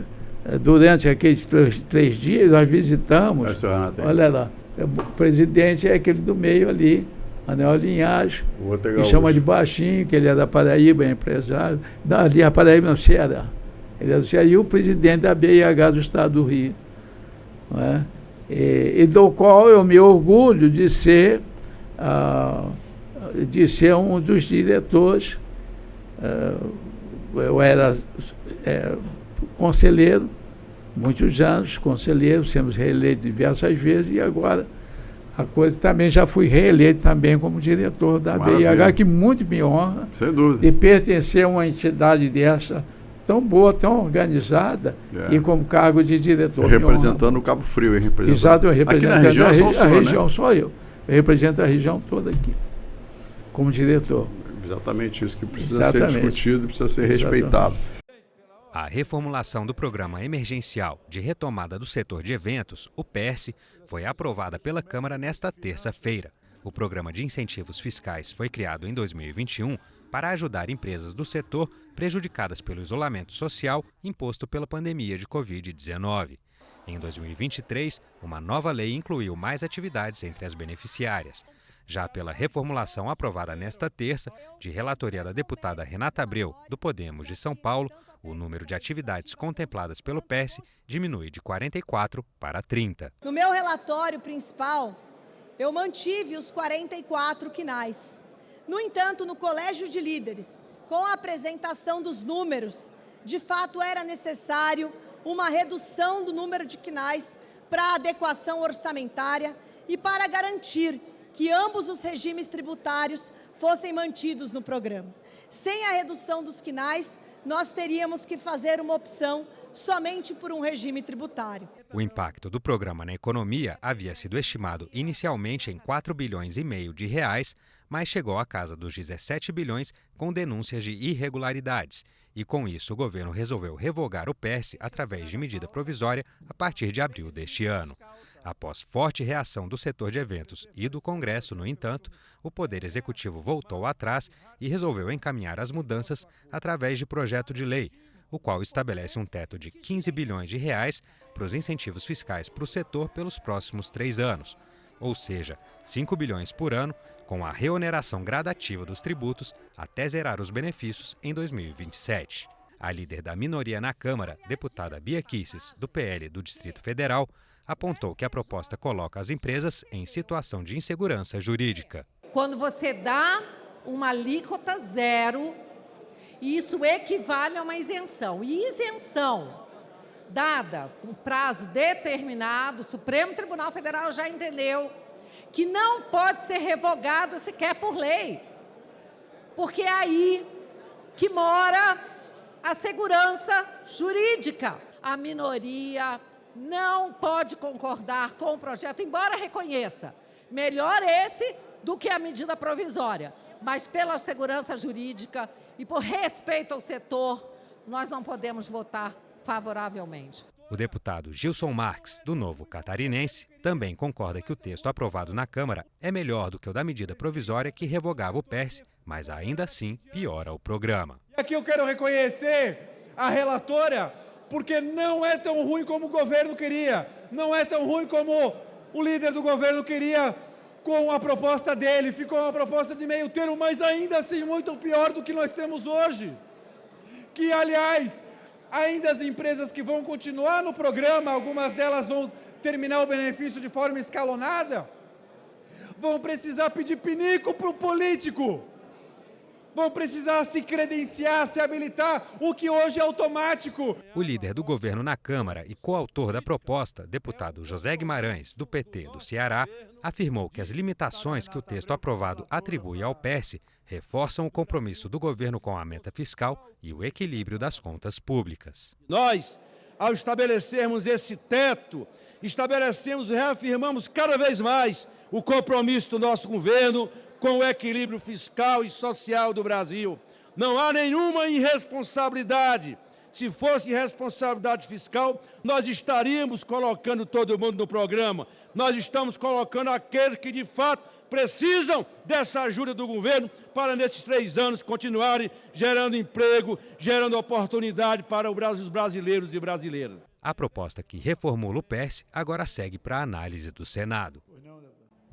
durante aqueles 3 dias, nós visitamos, olha lá, o presidente é aquele do meio ali, Manuel Linhares, que chama de baixinho, que ele é da Paraíba, é empresário, ali a Paraíba, não, Ceará. Ele é do Ceará, e o presidente da BIH do Estado do Rio. Não é? E do qual eu me orgulho de ser um dos diretores. Eu era conselheiro, muitos anos, conselheiro, fomos reeleitos diversas vezes, e agora a coisa também, já fui reeleito também como diretor da BIH, que muito me honra, sem dúvida, de pertencer a uma entidade dessa, tão boa, tão organizada, e como cargo de diretor. Representando o Cabo Frio, hein? Exato, eu representando aqui na região, a região, sou eu. Eu represento a região toda aqui, como diretor. Exatamente isso que precisa ser discutido e precisa ser respeitado. A reformulação do Programa Emergencial de Retomada do Setor de Eventos, o PERSE, foi aprovada pela Câmara nesta terça-feira. O Programa de Incentivos Fiscais foi criado em 2021 para ajudar empresas do setor prejudicadas pelo isolamento social imposto pela pandemia de Covid-19. Em 2023, uma nova lei incluiu mais atividades entre as beneficiárias. Já pela reformulação aprovada nesta terça, de relatoria da deputada Renata Abreu, do Podemos de São Paulo, o número de atividades contempladas pelo PERSE diminui de 44 para 30. No meu relatório principal, eu mantive os 44 quinais. No entanto, no Colégio de Líderes, com a apresentação dos números, de fato era necessário uma redução do número de quinais para adequação orçamentária e para garantir que ambos os regimes tributários fossem mantidos no programa. Sem a redução dos quinais, nós teríamos que fazer uma opção somente por um regime tributário. O impacto do programa na economia havia sido estimado inicialmente em 4,5 bilhões de reais, mas chegou à casa dos 17 bilhões com denúncias de irregularidades. E com isso o governo resolveu revogar o PERSE através de medida provisória a partir de abril deste ano. Após forte reação do setor de eventos e do Congresso, no entanto, o Poder Executivo voltou atrás e resolveu encaminhar as mudanças através de projeto de lei. o qual estabelece um teto de 15 bilhões de reais para os incentivos fiscais para o setor pelos próximos 3 anos, ou seja, 5 bilhões por ano, com a reoneração gradativa dos tributos até zerar os benefícios em 2027. A líder da minoria na Câmara, deputada Bia Kicis, do PL do Distrito Federal, apontou que a proposta coloca as empresas em situação de insegurança jurídica. Quando você dá uma alíquota zero, isso equivale a uma isenção. E isenção dada com prazo determinado, o Supremo Tribunal Federal já entendeu que não pode ser revogado sequer por lei, porque é aí que mora a segurança jurídica. A minoria não pode concordar com o projeto, embora reconheça, melhor esse do que a medida provisória, mas pela segurança jurídica e por respeito ao setor, nós não podemos votar favoravelmente. O deputado Gilson Marques, do Novo Catarinense, também concorda que o texto aprovado na Câmara é melhor do que o da medida provisória que revogava o PERSE, mas ainda assim piora o programa. Aqui eu quero reconhecer a relatora, porque não é tão ruim como o governo queria, não é tão ruim como o líder do governo queria com a proposta dele, ficou uma proposta de meio termo, mas ainda assim muito pior do que nós temos hoje. Que, aliás, ainda as empresas que vão continuar no programa, algumas delas vão terminar o benefício de forma escalonada, vão precisar pedir pinico para o político, vão precisar se credenciar, se habilitar, o que hoje é automático. O líder do governo na Câmara e coautor da proposta, deputado José Guimarães, do PT do Ceará, afirmou que as limitações que o texto aprovado atribui ao PERSE reforçam o compromisso do governo com a meta fiscal e o equilíbrio das contas públicas. Nós, ao estabelecermos esse teto, estabelecemos e reafirmamos cada vez mais o compromisso do nosso governo com o equilíbrio fiscal e social do Brasil. Não há nenhuma irresponsabilidade. Se fosse irresponsabilidade fiscal, nós estaríamos colocando todo mundo no programa. Nós estamos colocando aqueles que, de fato, precisam dessa ajuda do governo para, nesses 3 anos, continuarem gerando emprego, gerando oportunidade para os brasileiros e brasileiras. A proposta que reformula o PERSE agora segue para a análise do Senado.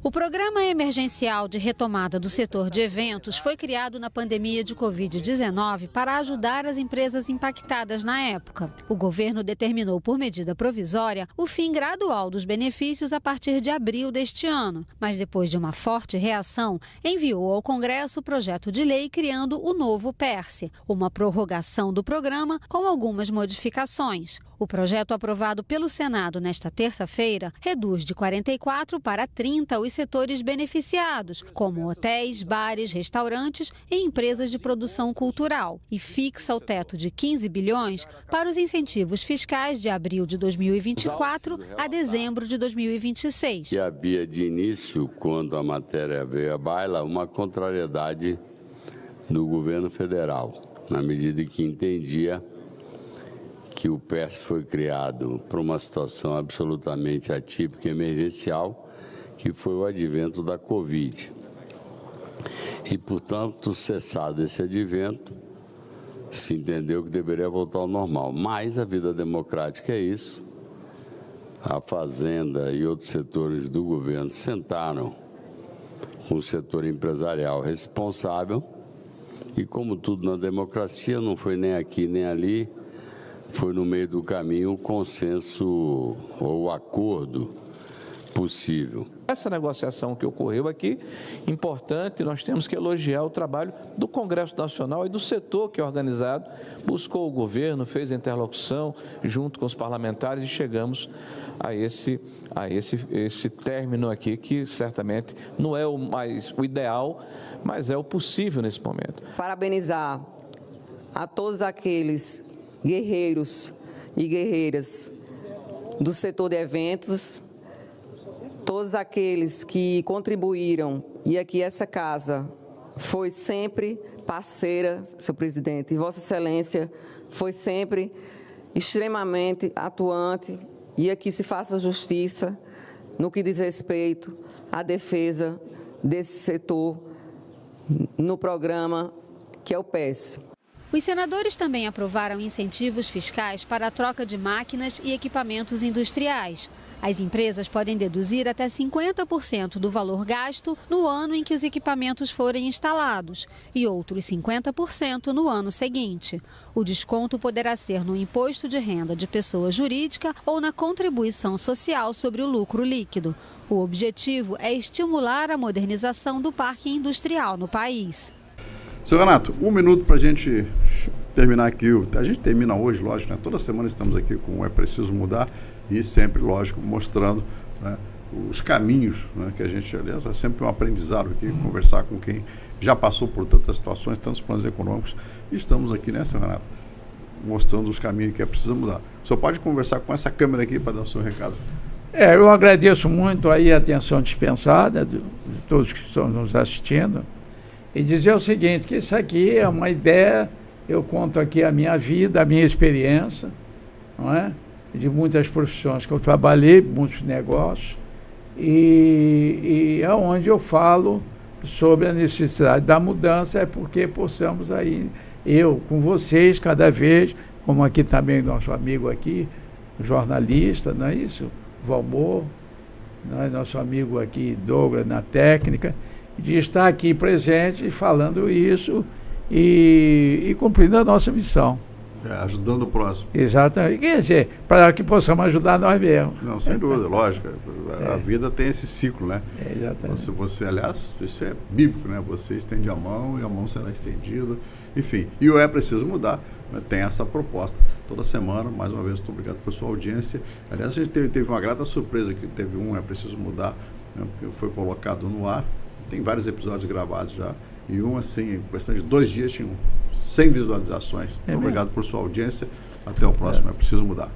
O Programa Emergencial de Retomada do Setor de Eventos foi criado na pandemia de Covid-19 para ajudar as empresas impactadas na época. O governo determinou por medida provisória o fim gradual dos benefícios a partir de abril deste ano, mas depois de uma forte reação, enviou ao Congresso o projeto de lei criando o novo PERSE, uma prorrogação do programa com algumas modificações. O projeto aprovado pelo Senado nesta terça-feira reduz de 44 para 30 os setores beneficiados, como hotéis, bares, restaurantes e empresas de produção cultural, e fixa o teto de 15 bilhões para os incentivos fiscais de abril de 2024 a dezembro de 2026. E havia de início, quando a matéria veio à baila, uma contrariedade do governo federal, na medida que entendia que o PERSE foi criado para uma situação absolutamente atípica e emergencial, que foi o advento da Covid. E, portanto, cessado esse advento, se entendeu que deveria voltar ao normal. Mas a vida democrática é isso. A Fazenda e outros setores do governo sentaram com o setor empresarial responsável e, como tudo na democracia, não foi nem aqui nem ali, foi no meio do caminho o consenso ou o acordo possível. Essa negociação que ocorreu aqui, importante, nós temos que elogiar o trabalho do Congresso Nacional e do setor que é organizado, buscou o governo, fez a interlocução junto com os parlamentares e chegamos a esse término aqui, que certamente não é o ideal, mas é o possível nesse momento. Parabenizar a todos aqueles guerreiros e guerreiras do setor de eventos, todos aqueles que contribuíram, e aqui essa casa foi sempre parceira, senhor presidente, e Vossa Excelência foi sempre extremamente atuante, e aqui se faça justiça no que diz respeito à defesa desse setor no programa que é o PERSE. Os senadores também aprovaram incentivos fiscais para a troca de máquinas e equipamentos industriais. As empresas podem deduzir até 50% do valor gasto no ano em que os equipamentos forem instalados e outros 50% no ano seguinte. O desconto poderá ser no imposto de renda de pessoa jurídica ou na contribuição social sobre o lucro líquido. O objetivo é estimular a modernização do parque industrial no país. Seu Renato, 1 minuto para a gente terminar aqui. A gente termina hoje, lógico, né? Toda semana estamos aqui com É Preciso Mudar e sempre, lógico, mostrando, né, os caminhos, né, que a gente, aliás, é sempre um aprendizado aqui, conversar com quem já passou por tantas situações, tantos planos econômicos. E estamos aqui, né, seu Renato, mostrando os caminhos que é preciso mudar. O senhor pode conversar com essa câmera aqui para dar o seu recado? Eu agradeço muito aí a atenção dispensada de todos que estão nos assistindo e dizer o seguinte, que isso aqui é uma ideia, eu conto aqui a minha vida, a minha experiência, não é? De muitas profissões que eu trabalhei, muitos negócios, e é onde eu falo sobre a necessidade da mudança, é porque possamos aí, eu com vocês, cada vez, como aqui também nosso amigo aqui, jornalista, não é isso? Valmor, não é? Nosso amigo aqui, Douglas, na técnica, de estar aqui presente falando isso e cumprindo a nossa missão. Ajudando o próximo. Exatamente. Quer dizer, para que possamos ajudar nós mesmos. Não, sem dúvida, lógico. A vida tem esse ciclo, né? Exatamente. Você, aliás, isso é bíblico, né? Você estende a mão e a mão será estendida. Enfim, e o É Preciso Mudar, né? Tem essa proposta. Toda semana, mais uma vez, muito obrigado pela sua audiência. Aliás, a gente teve uma grata surpresa que teve um É Preciso Mudar, né? Que foi colocado no ar. Tem vários episódios gravados já. E um, assim, em questão de 2 dias, tinha 100 visualizações. Obrigado por sua audiência. Até o próximo. É Preciso Mudar.